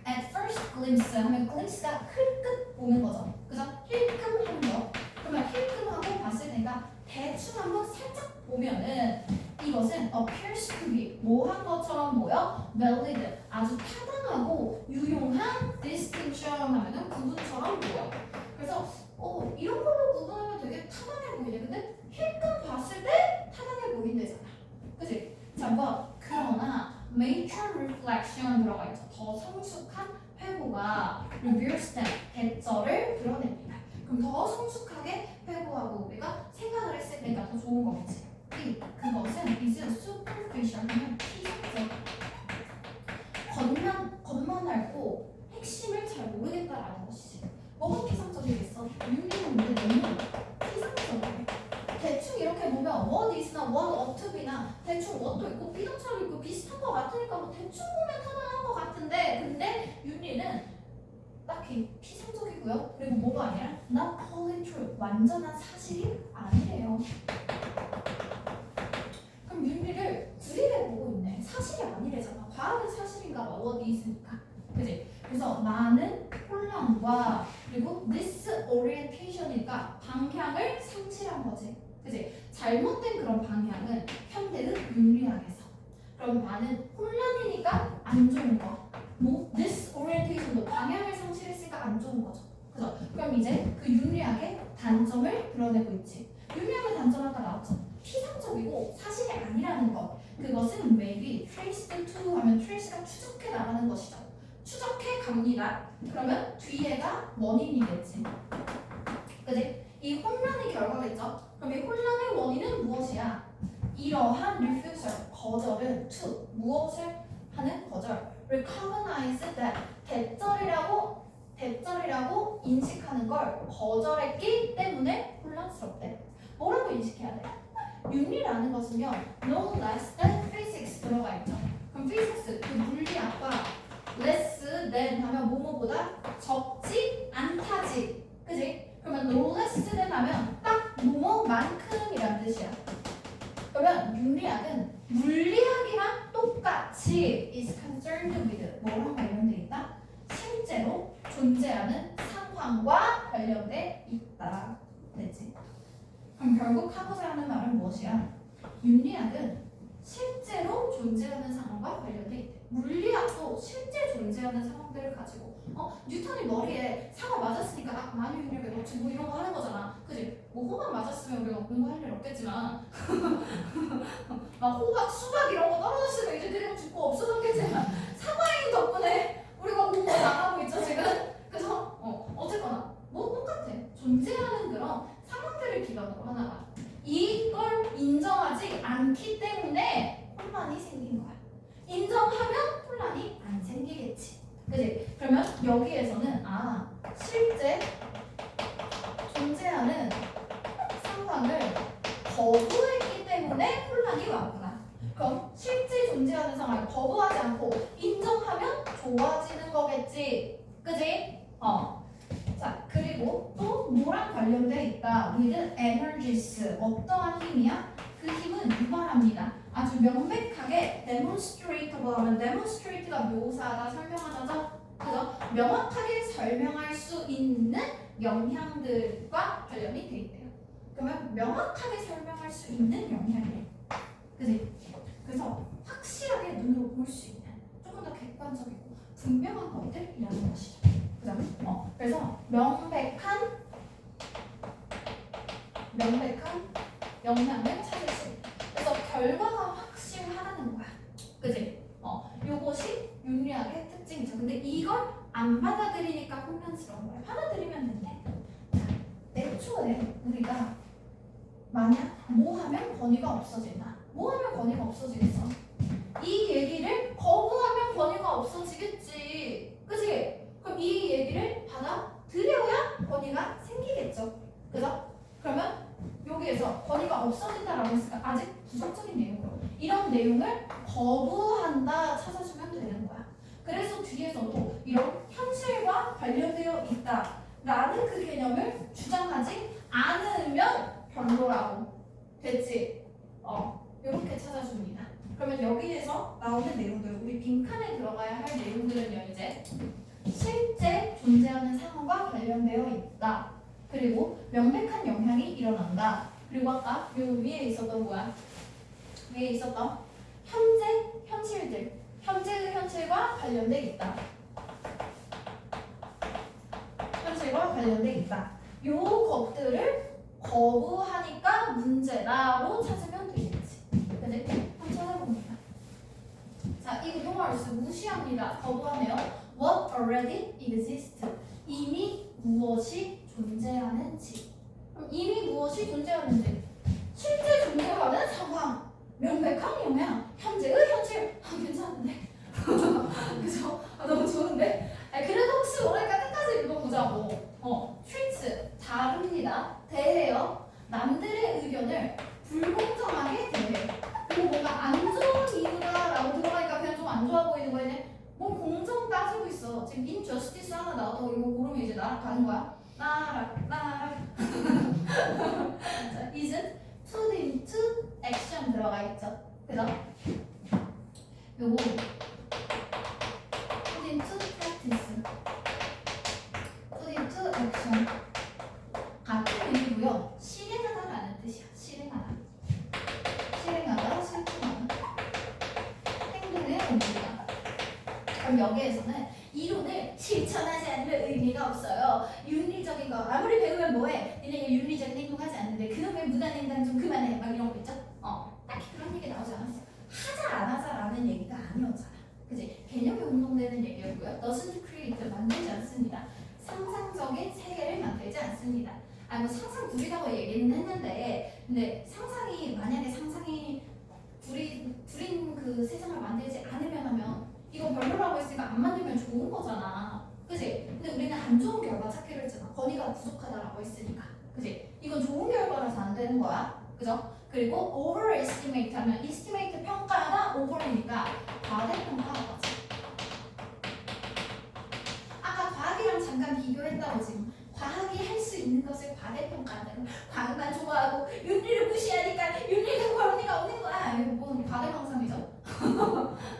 at first glimpse 하면 glimpse가 흘끗 보는 거죠. 그죠? 힐끔 하는 거. 그러면 힐끔하고 봤을 때가 대충 한번 살짝 보면은 이것은 appears to be 뭐한 것처럼 보여? valid 아주 타당하고 유용한 distinction 하면은 구분처럼 보여. 그래서 이런 걸로 구분하면 되게 타당해 보이네. 근데 힐끔 봤을 때 타당해 보인대잖아. 그치? 자, 그러나 mature reflection 들어가 있죠. 더 성숙한 회고가 reveals them 대처를 드러냅니다. 그럼 더 성숙하게 회고하고 우리가 생각을 했을 때가 더 좋은 거겠지. 그것은 is superficial 하면 피상적 겉만 앓고 핵심을 잘 모르겠다라는 것이지. 뭐가 피상적이겠어? 윤리는 우리 너무 피상적이네. 대충 이렇게 보면 what is 모습이나 대충 what 도 있고 비동사도 있고 비슷한 것 같으니까 뭐 대충 보면 타당한 것 같은데 근데 윤리는 딱히 피상적이고요. 그리고 뭐가 아니라 not wholly true. 완전한 사실이 아니래요. 그럼 윤리를 구리게 보고 있네. 사실이 아니래잖아. 과학은 사실인가 봐. what is니까. 그지? 그래서 많은 혼란과 그리고 disorientation이니까 방향을 상실한 거지. 그지? 잘못된 그런 방향은 현대의 윤리학에서. 그럼 많은 혼란이니까 안 좋은 거. 뭐 disorientation도 방향을 상실했으니까 안 좋은 거죠. 그죠? 그럼 이제 그 윤리학의 단점을 드러내고 있지. 윤리학의 단점 아까 나왔죠. 피상적이고 사실이 아니라는 것. 그것은 maybe traced to 하면 trace가 추적해 나가는 것이죠. 추적해 갑니다. 그러면 뒤에가 원인이겠지. 그지? 이 혼란의 결과겠죠. 그럼 이 혼란의 원인은 무엇이야? 이러한 refusal, 거절은 to, 무엇을 하는 거절. recognize that, 대절이라고 인식하는 걸 거절했기 때문에 혼란스럽대. 뭐라고 인식해야 돼? 윤리라는 것은요, no less than physics 들어가 있죠. 그럼 physics, 그 물리학과 less than 하면 뭐뭐보다 적지 않다지. 그지? 그러면 no less than 하면 딱 뭐뭐만큼이란 뜻이야. 그러면 윤리학은 물리학이랑 똑같이 is concerned with 뭐랑 관련돼 있다? 실제로 존재하는 상황과 관련돼 있다. 되지? 그럼 결국 하고자 하는 말은 무엇이야? 윤리학은 실제로 존재하는 상황과 관련돼 있대. 물리학도 실제 존재하는 상황들을 가지고 뉴턴이 머리에 사과 맞았으니까 만유인력에 넣지 뭐 이런 거 하는 거잖아. 그지? 뭐 호박 맞았으면 우리가 공부할 일 없겠지만 막 호박, 수박 이런 거 떨어졌으면 이제 그냥 죽고 없어졌겠지만 사과인 덕분에 우리가 공부 나가고 있죠 지금. 그래서 어쨌거나 뭐 똑같아. 존재하는 그런 상황들을 기반으로 하나가 이걸 인정하지 않기 때문에 혼란이 생긴 거야. 인정하면 혼란이 안 생기겠지. 그치? 그러면 여기에서는 실제 존재하는 상황을 거부했기 때문에 혼란이 왔구나. 그럼 실제 존재하는 상황을 거부하지 않고 인정하면 좋아지는 거겠지. 그치? 자, 그리고 또 뭐랑 관련돼 있다? with energies. 어떠한 힘이야? 그 힘은 유발합니다. 아주 명백하게 demonstrable 하면 demonstrate가 묘사하다, 설명하다죠? 그죠? 명확하게 설명할 수 있는 영향들과 관련이 돼 있대요. 그러면 명확하게 설명할 수 있는 영향이에요. 그지? 그래서 확실하게 눈으로 볼 수 있는 조금 더 객관적이고 분명한 것들이라는 것이죠. 그죠? 그래서 명백한 영향을 찾을 수 있다. 그래서 결과가 확실하다는 거야. 그지? 요것이 윤리학의 특징이죠. 근데 이걸 안 받아들이니까 혼란스러운 거야. 받아들이면 된대. 애초에 우리가 만약 뭐 하면 권위가 없어진다. 뭐 하면 권위가 없어지겠어? 이 얘기를 거부하면 권위가 없어지겠지. 그치? 그럼 이 얘기를 받아들여야 권위가 생기겠죠. 그죠? 그러면 여기에서 권위가 없어진다라고 했으니까 아직 부정적인 내용으로 이런 내용을 거부한다 찾아주면 되는 거야. 그래서 뒤에서도 이런 현실과 관련되어 있다라는 그 개념을 주장하지 않으면 별로라고. 됐지? 이렇게 찾아줍니다. 그러면 여기에서 나오는 내용들, 우리 빈칸에 들어가야 할 내용들은요, 이제 실제 존재하는 상황과 관련되어 있다. 그리고 명백한 영향이 일어난다. 그리고 아까 요 위에 있었던 뭐야? 위에 있었던 현실들, 현재의 현실과 관련돼 있다. 현실과 관련돼 있다. 요 것들을 거부하니까 문제다로 찾으면 되겠지. 그지? 한번 찾아봅니다. 자, 이 노멀스 무시합니다. 거부하네요. What already exists. 이미 무엇이 존재하는지. 그럼 이미 무엇이 존재하는지. 실제 존재하는 상황. 명백한 영향. 현재의 현실. 괜찮은데? 그죠? 너무 좋은데? 그래도 혹시 모르니까 끝까지 읽어보자고. treats. 다룹니다. 대해요. 남들의 의견을 불공정하게 대해요. 지금 injustice 하나 나왔다고 이거 고르면 이제 날아가는 거야. 날아. 자, isn't put into action 들어가 있죠. 그죠? 요거 put into practice, put into action 같은 의미고요. 실행하다라는 뜻이야. 실행하다, 실천하다, 행동에 옮기다. 그럼 여기에서는 이론을 실천하지 않으면 의미가 없어요. 윤리적인 거 아무리 배우면 뭐해? 니네 윤리적인 행동하지 않는데 그놈의 무단횡단 좀 그만해. 막 이런 거 있죠? 딱히 그런 얘기 나오지 않았어요. 하자 안 하자라는 얘기가 아니었잖아. 그지? 개념이 운동되는 얘기였고요. doesn't create 만들지 않습니다. 상상적인 세계를 만들지 않습니다. 뭐 상상 구리라고 얘기는 했는데, 근데 상상이 만약에 상상이 구린 그 세상을 만들지 않으면 하면 이거 별로라고 했으니까 안 만들면 좋은 거잖아. 그지? 근데 우리는 안 좋은 결과 찾기로 했잖아. 건의가 부족하다라고 했으니까. 그지? 이건 좋은 결과라서 안 되는 거야. 그죠? 그리고 overestimate 하면 estimate 평가하다 over이니까 과대평가하다. 아까 과학이랑 잠깐 비교했다고 지금. 과학이 할 수 있는 것을 과대평가한다. 과학만 좋아하고 윤리를 무시하니까 윤리가 권리가 없는 거야. 이거 뭐 과대망상이죠.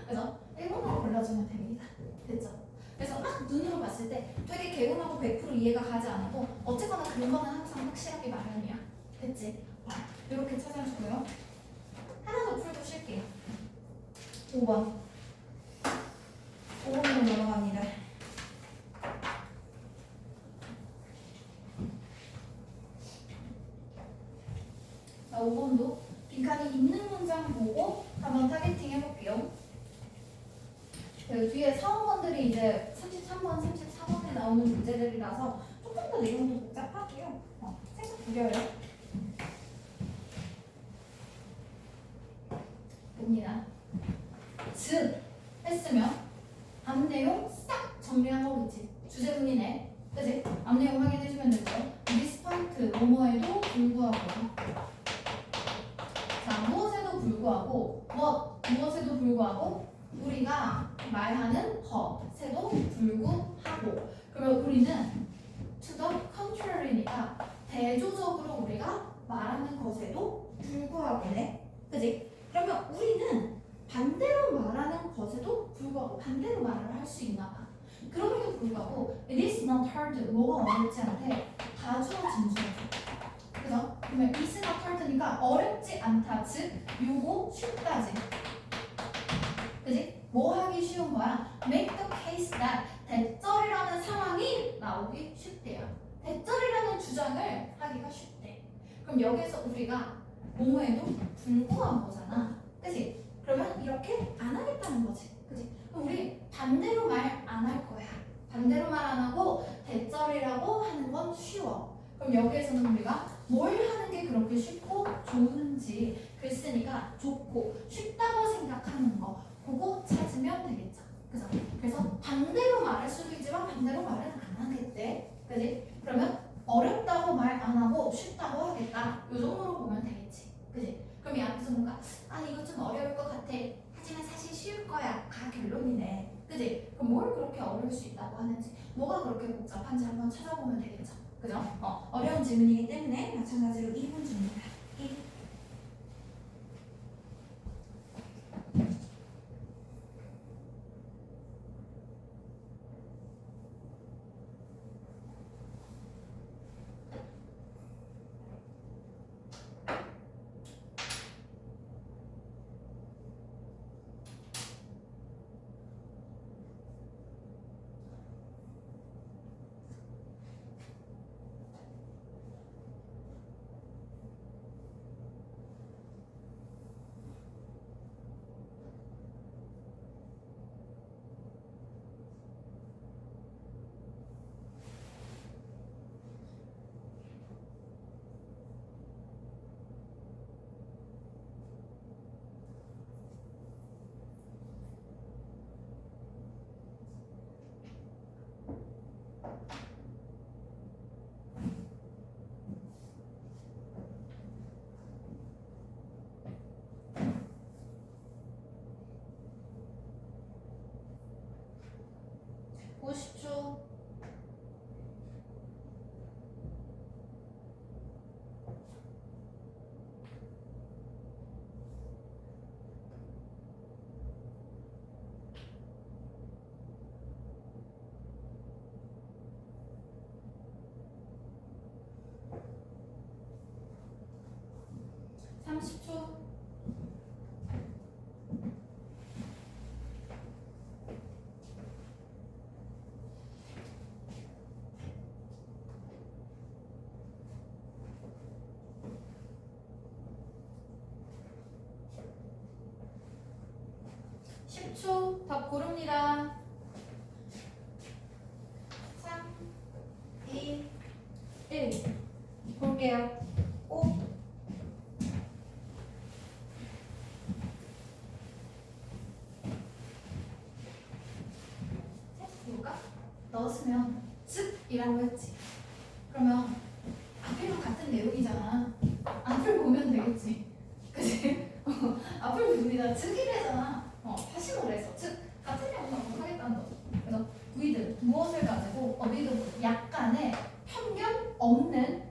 그래서 일본어로 골라주면 됩니다. 됐죠? 그래서 막 눈으로 봤을 때 되게 개운하고 100% 이해가 가지 않아도 어쨌거나 근거는 항상 확실하게 마련이야. 됐지? 이렇게 찾아주고요. 하나 더 풀고 쉴게요. 5번으로 넘어갑니다. 자, 5번도 빈칸이 있는 문장 보고 한번 타겟팅 해볼게요. 그 뒤에 4번들이 이제 33번, 34번에 나오는 문제들이라서 조금 더 내용도 복잡하고요. 살짝 구려요. 봅니다. 즉 했으면 앞 내용 싹 정리한 거겠지. 주제문이네. 그치? 앞 내용 확인해주면 되죠. despite 뭐뭐에도 불구하고. 자, 무엇에도 불구하고 무엇에도 불구하고 우리가 말하는 것에도 불구하고. 그러면 우리는 to the contrary니까 대조적으로 우리가 말하는 것에도 불구하고네. 그치? 그러면 우리는 반대로 말하는 것에도 불구하고 반대로 말을 할 수 있나 봐. 그럼에도 불구하고 it is not hard. 뭐가 어렵지 않대. 가주어 진주어. 그죠? 그러면 is not hard니까 어렵지 않다. 즉 요거 쉽다지. 그지? 뭐 하기 쉬운 거야? make the case that 대절이라는 상황이 나오기 쉽대요. 대절이라는 주장을 하기가 쉽대. 그럼 여기서 우리가 뭐뭐에도 불구한 거잖아. 그치? 그러면 이렇게 안 하겠다는 거지. 그치? 그럼 우리 반대로 말 안 할 거야. 반대로 말 안 하고 대절이라고 하는 건 쉬워. 그럼 여기에서는 우리가 뭘 하는 게 그렇게 쉽고 좋은지 글쓰니까 좋고 쉽다고 생각하는 거 그거 찾으면 되겠죠. 그죠? 그래서 반대로 말할 수도 있지만 반대로 말은 안 하겠대. 그지? 그러면 어렵다고 말 안 하고 쉽다고 하겠다. 요 정도로 보면 되겠지. 그지? 그럼 이 앞에서 뭔가 이거 좀 어려울 것 같아. 하지만 사실 쉬울 거야. 가 결론이네. 그지? 그럼 뭘 그렇게 어려울 수 있다고 하는지 뭐가 그렇게 복잡한지 한번 찾아보면 되겠죠. 그죠? 어려운 질문이기 때문에 마찬가지로 1분 줍니다. 1. 50초. 답 고릅니다. 3, 2, 1. 볼게요. 5. 볼까? 넣었으면 쓱이라고 했지. 그러면 앞이랑 같은 내용이잖아. 앞을 보면 되겠지. 그치? 앞을 보면 쓱이래잖아. 다시 뭐래서 즉 같은 내용을 하겠다는 거죠. 그래서 with 무엇을 가지고 with 약간의 편견 없는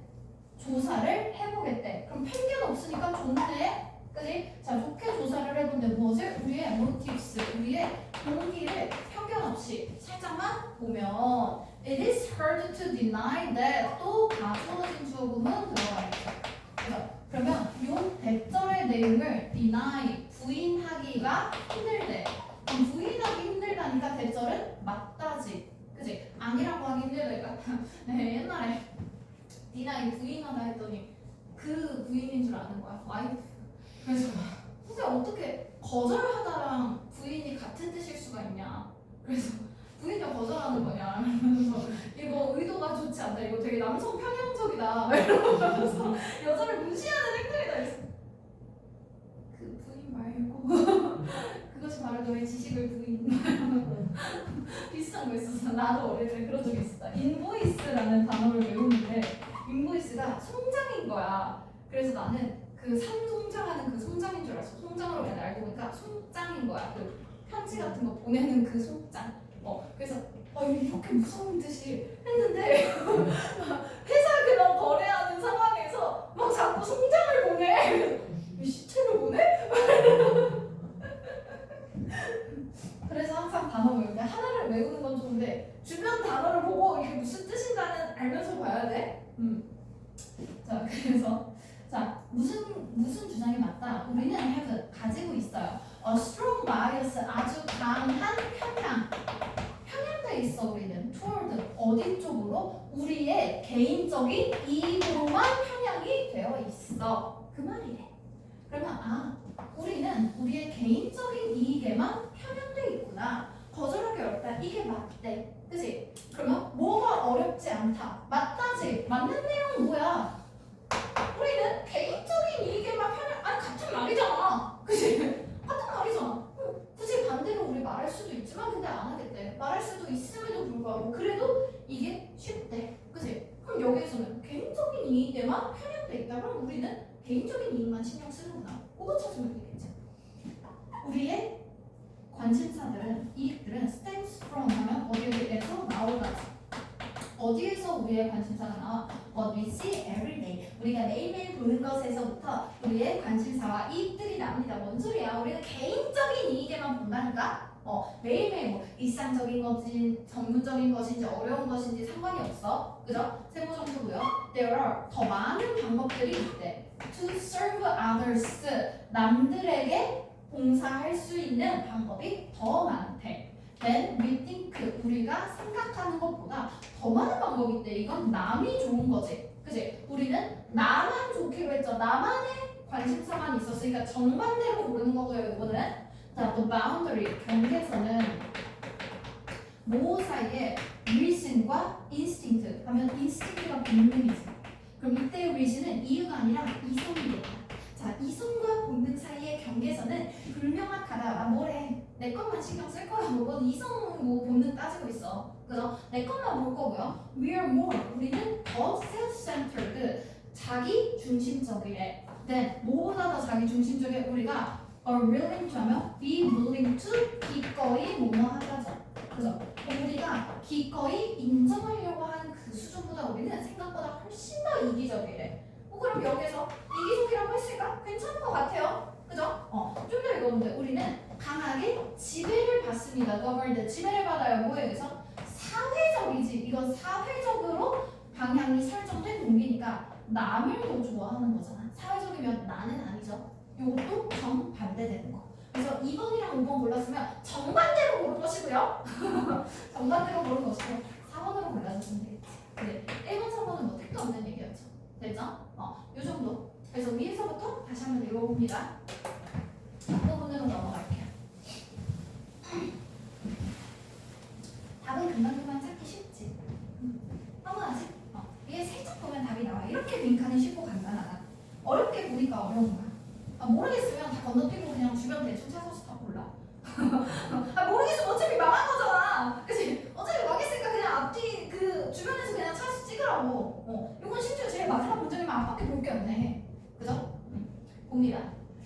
조사를 해보겠대. 그럼 편견 없으니까 좋네. 그지? 자, 좋게 조사를 해본데 무엇을? 우리의 motives, 우리의 동기를 편견 없이 살짝만 보면 it is hard to deny that 또 가주어진 주어구문 들어가겠죠. 그러면 요 대절의 내용을 deny, 부인하기가 힘들대. 그럼 부인하기 힘들다니까 대절은 맞다지. 그지? 아니라고 하기 힘들다니까. 네, 옛날에 deny 부인하다 했더니 그 부인인 줄 아는 거야. 와이프. 그래서 선생님 어떻게 거절하다랑 부인이 같은 뜻일 수가 있냐. 그래서 부인이 거절하는 거냐. 그래서 이거 의도가 좋지 않다. 이거 되게 남성 편향적이다. 이러면서 여자를 무시하는 행동이다. 그래서 그 부인 말고 그것이 바로 너의 지식을 부인. 비슷한 거 있었어. 나도 어릴 때 그런 적이 있었다. 인보이스라는 단어를 외우는데 인보이스가 송장인 거야. 그래서 나는 그 송장하는 그 송장인 줄 알았어. 송장으로 그냥 알고 보니까 송장인 거야. 그 편지 같은 거 보내는 그 송장. 그래서 이렇게 무서운 뜻이 했는데 회사 그런 거래하는 상황에서 막 자꾸 송장을 보내. 시체를 보내? 그래서 항상 단어 외울 때 하나를 외우는 건 좋은데 주변 단어를 보고 이게 무슨 뜻인가는 알면서 봐야 돼. 자, 그래서 자 무슨 주장이 맞다? 우리는 have 가지고 있어요. A strong bias 아주 강한 편향돼 있어. 우리는 toward 어디 쪽으로? 우리의 개인적인 이익으로만 편향이 되어 있어. 그 말이래. 그러면 우리는 우리의 개인적인 이익에만 편향돼 있구나. 거절하기 어렵다. 이게 맞대. 그치? 그러면 뭐가 어렵지 않다. 맞다지. 맞는 내용은 뭐야? 우리는 개인적인 이익에만 편향. 아니 같은 말이잖아. 그치? 같은 말이잖아. 굳이 반대로 우리 말할 수도 있지만 근데 안 하겠대. 말할 수도 있음에도 불구하고 그래도 이게 쉽대. 그치? 그럼 여기에서는 개인적인 이익에만 편향돼 있다. 그럼 우리는 개인적인 이익만 신경 쓰는구나. 그거 찾으면 되겠죠. 우리의 관심사들은, 이익들은 stems from 하면 어디에서 나오다지. 어디에서 우리의 관심사가 나와? What we see every day. 우리가 매일매일 보는 것에서부터 우리의 관심사와 이익들이 나옵니다. 뭔 소리야? 우리는 개인적인 이익에만 본다니까? 매일매일 뭐 일상적인 것인지 전문적인 것인지 어려운 것인지 상관이 없어. 그죠? 세부정도고요. There are 더 많은 방법들이 있대. To serve others. 남들에게 봉사할 수 있는 방법이 더 많대. Then we think. 우리가 생각하는 것보다 더 많은 방법이 있대. 이건 남이 좋은 거지. 그치? 우리는 나만 좋기로 했죠. 나만의 관심사만 있었으니까 정반대로 고르는 거고요. 이거는. 자, 또 boundary, 경계선은 모 사이에 reason과 instinct 하면 instinct가 본능이지. 그럼 이때의 reason은 이유가 아니라 이성이겠다. 자, 이성과 본능 사이의 경계선은 불명확하다. 뭐래? 내 것만 신경 쓸 거야. 넌 이성 뭐 본능 따지고 있어. 그죠? 내 것만 볼 거고요. We are more. 우리는 더 self-centered. 자기 중심적이래. then 뭐보다 더 자기 중심적인 우리가 are willing to 하면 be willing to 기꺼이 뭐뭐 하자죠. 그죠? 우리가 기꺼이 인정하려고 하는 그 수준보다 우리는 생각보다 훨씬 더 이기적이래. 그럼 여기서 이기적이라고 했으니까 괜찮은 것 같아요. 그죠? 좀 더 읽어보는데 우리는 강하게 지배를 받습니다. governed 지배를 받아요. 뭐에 의해서? 사회적이지. 이건 사회적으로 방향이 설정된 동기니까 남을 더 좋아하는 거잖아. 사회적이면 나는 아니죠. 이것도 정반대되는 거. 그래서 2번이랑 5번 골랐으면 정반대로 고른 것이고요. 정반대로 고른 것이고 4번으로 골라주시면 되겠지. 네, 1번, 3번은 뭐 택도 없는 얘기였죠. 됐죠? 이 정도. 그래서 위에서부터 다시 한번 읽어봅니다. 앞부분으로 넘어갈게요. 답은 금방금방 찾기 쉽지. 평온하지? 이게 살짝 보면 답이 나와. 이렇게 빈칸이 쉽고 간단하다. 어렵게 보니까 어려운 거야. 모르겠으면 다 건너뛰고 그냥 주변 대충 찾아서 다 골라. 모르겠으면 어차피 망한 거잖아. 그치? 어차피 망했으니까 그냥 앞뒤 그 주변에서 그냥 찾아서 찍으라고. 이건 심지어 제일 마지막 문제면 앞밖에 볼 게 없네. 그죠? 봅니다.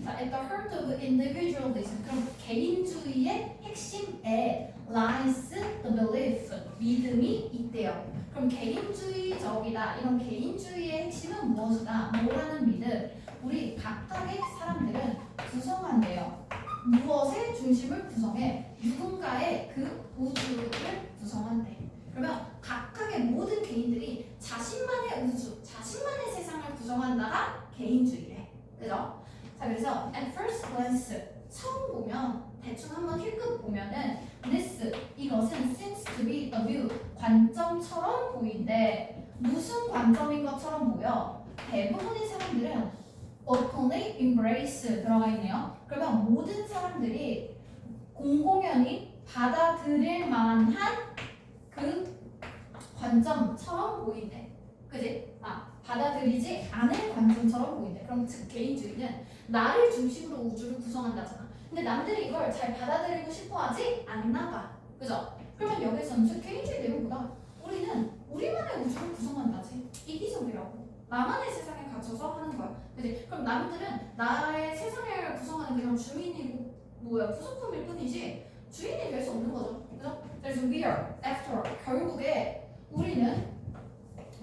자, at the heart of individualism. 그럼 개인주의의 핵심에 lies the belief. 믿음이 있대요. 그럼 개인주의적이다. 이런 개인주의의 핵심은 무엇이다? 뭐라는 믿음? 우리 각각의 사람들은 구성한대요. 무엇의 중심을 구성해? 누군가의 그 우주를 구성한대. 그러면 각각의 모든 개인들이 자신만의 우주, 자신만의 세상을 구성한다가 개인주의래. 그죠? 자, 그래서 at first glance 처음 보면 대충 한번 힐끗 보면은 this 이것은 seems to be a view 관점처럼 보이는데 무슨 관점인 것처럼 보여? 대부분의 사람들은 openly embrace 들어가 있네요. 그러면 모든 사람들이 공공연히 받아들일 만한 그 관점처럼 보이네. 그지? 받아들이지 않을 관점처럼 보이네. 그럼 즉 개인주의는 나를 중심으로 우주를 구성한다잖아. 근데 남들이 이걸 잘 받아들이고 싶어하지 않나 봐. 그죠? 그러면 여기서는 즉 개인주의 내용보다 우리는 우리만의 우주를 구성한다지. 이기적이라고. 나만의 세상에 갇혀서 하는 거야. 그지? 그럼 남들은 나의 세상을 구성하는 그냥 주민이고 부속품일 뿐이지 주인이 될 수 없는 거죠. 그죠? 그래서 we are, after all, 결국에 우리는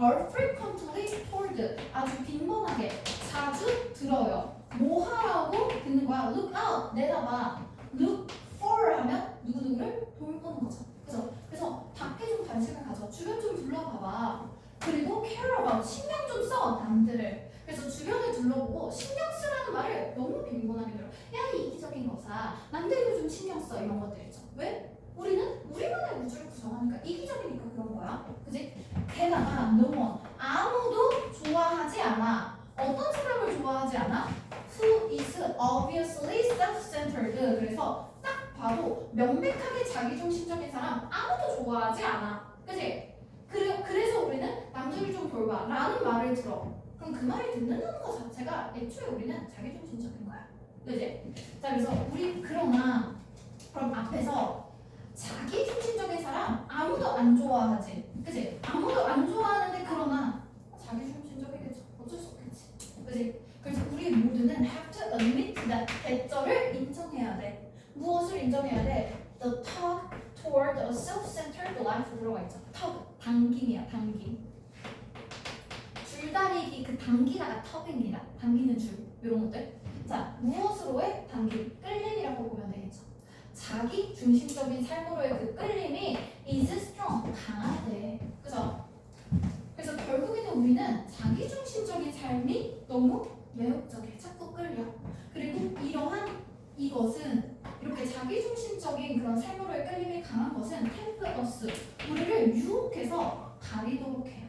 are frequently told 아주 빈번하게 자주 들어요. 뭐 하라고 듣는 거야? Look out, 내다봐. Look for 하면 누구누구를 돌보는 거죠. 그죠? 그래서 밖에 좀 관심을 가져. 주변 좀 둘러봐봐. 그리고 care about, 신경 좀 써, 남들을. 그래서 주변을 둘러보고 신경 쓰라는 말을 너무 빈번하게 들어. 야, 이기적인 거사. 남들도 좀 신경 써. 이런 것들 있죠. 왜? 우리는 우리만의 우주를 구성하니까 이기적이니까 그런 거야. 그지? 게다가 no one, 아무도 좋아하지 않아. 어떤 사람을 좋아하지 않아? Who is obviously self-centered. 그래서 딱 봐도 명백하게 자기중심적인 사람 아무도 좋아하지 않아. 그지? 그래서 우리는 남들을 좀 돌봐 라는 말을 들어. 그럼 그 말을 듣는다는 것 자체가 애초에 우리는 자기중심적인 거야. 그지? 자, 그래서 우리 그럼 앞에서 자기중심적인 사람 아무도 안 좋아하지. 그지? 아무도 안 좋아하는데 그러나 자기중심적이겠죠. 어쩔 수 없겠지. 그지? 그래서 우리 모두는 have to admit that 대절을 인정해야 돼. 무엇을 인정해야 돼? The tug toward a self-centered life 들어가 있죠. tug, 당김이야, 당김. 줄다리기 그 당기다가 턱입니다. 당기는 줄 이런 것들. 자, 무엇으로의 당김? 끌림이라고 보면 되겠죠. 자기 중심적인 삶으로의 그 끌림이 is strong, 강하대. 그죠? 그래서 결국에는 우리는 자기 중심적인 삶이 너무 매혹적이야. 자꾸 끌려. 그리고 이것은 이렇게 자기 중심적인 그런 삶으로의 끌림이 강한 것은 tempt us, 우리를 유혹해서 가리도록 해요.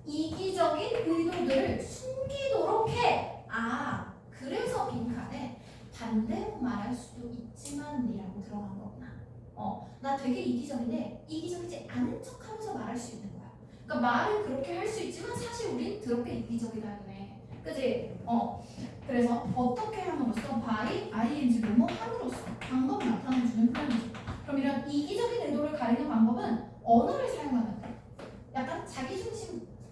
이기적인 의도들을 숨기도록 해. 그래서 빈칸에 반대로 말할 수도 있지만이라고 들어간 거구나. 나 되게 이기적인데 이기적이지 않은 척하면서 말할 수 있는 거야. 그러니까 말은 그렇게 할 수 있지만 사실 우린 그렇게 이기적이다 하네. 그지? 그래서 어떻게 함으로써 by ing 뭐뭐 함으로써 방법 나타내주는 표현이죠. 그럼 이런 이기적인 의도를 가리는 방법은 언어를 사용하면 돼. 약간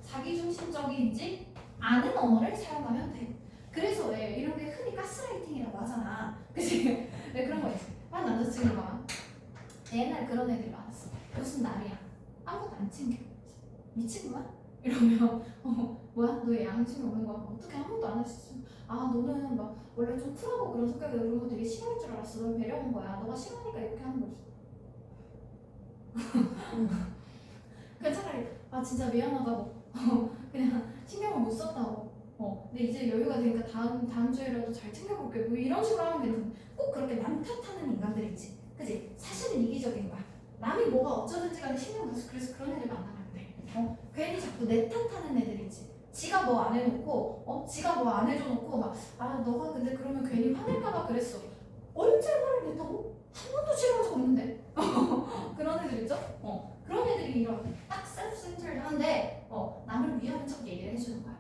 자기중심적인지 않은 언어를 사용하면 돼. 그래서 왜 이런 게 흔히 가스라이팅이라고 하잖아. 그치? 왜 그런 거 있지? 한 남자친구가 옛날에 그런 애들이 많았어. 무슨 날이야? 아무것도 안 챙겨. 미친 거야? 이러면 뭐야? 너 양심 없는 거야? 어떻게 아무것도 안 할 수 있어? 아 너는 막 원래 좀 쿨하고 그런 성격이 그런 거 되게 싫어할 줄 알았어. 널 배려한 거야. 너가 싫으니까 이렇게 하는 거지. 그냥 차라리 아 진짜 미안하다고 그냥 신경을 못 썼다고 근데 이제 여유가 되니까 다음 주에라도 잘 챙겨볼게 뭐 이런 식으로 하면 괜찮아. 꼭 그렇게 남 탓하는 인간들 있지. 그지? 사실은 이기적인 거야. 남이 뭐가 어쩌든지 간에 신경 안 써. 그래서 그런 애들 만나면 안 돼. 괜히 자꾸 내 탓하는 애들 있지. 지가 뭐 안 해놓고 지가 뭐 안 해줘놓고 막 아 너가 근데 그러면 괜히 화낼까봐 그랬어. 언제 화를 냈다고? 한 번도 싫어한 적 없는데 그런 애들 있죠? 그런 애들이 이런 딱 self-centered한데 남을 위하는 척 얘기를 해주는 거야.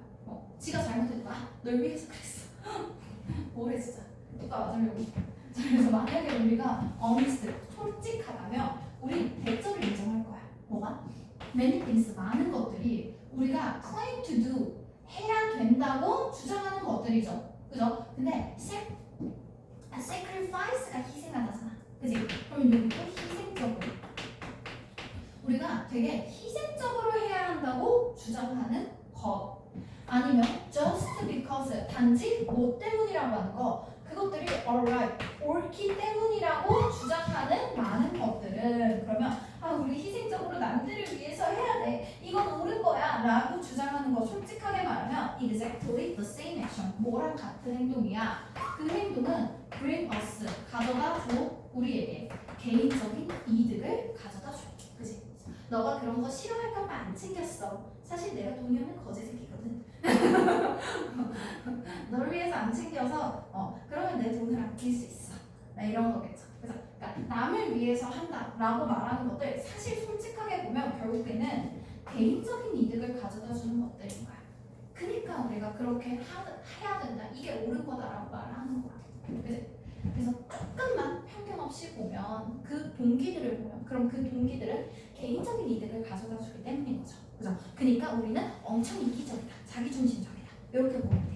지가 잘못했다. 널 위해서 그랬어. 뭐래 진짜. 누가 맞으려고. 자, 그래서 만약에 우리가 honest, 솔직하다면 우리 대점을 인정할 거야. 뭐가? many things, 많은 것들이 우리가 claim to do, 해야 된다고 주장하는 것들이죠. 그죠? 근데 sacrifice가 희생하다잖아. 그지? 그럼 여기도 희생적으로. 우리가 되게 희생적으로 해야 한다고 주장하는 것. 아니면 just because, 단지 뭐 때문이라고 하는 거. 그것들이 alright, 옳기 때문이라고 주장하는 많은 것들은 그러면 우리 희생적으로 남들을 위해서 해야 돼. 이건 옳은 거야 라고 주장하는 거 솔직하게 말하면 exactly the same action. 뭐랑 같은 행동이야. 그 행동은 bring us, 가져다 줘. 우리에게 개인적인 이득을 가져다 줘. 그치? 너가 그런 거 싫어할까 봐 안 챙겼어. 사실 내가 돈이 없는 거지 새끼거든. 너를 위해서 안 챙겨서 그러면 내 돈을 아낄 수 있어. 나 이런 거겠죠. 그래서 그러니까 남을 위해서 한다라고 말하는 것들 사실 솔직하게 보면 결국에는 개인적인 이득을 가져다 주는 것들인 거야. 그러니까 우리가 그렇게 해야 된다. 이게 옳은 거다라고 말을 하는 거야. 그래서 조금만 편견 없이 보면 그 동기들을 보면 그럼 그 동기들은 개인적인 이득을 가져다 주기 때문인 거죠. 그죠? 그러니까 우리는 엄청 이기적이다. 자기중심적이다. 이렇게 보면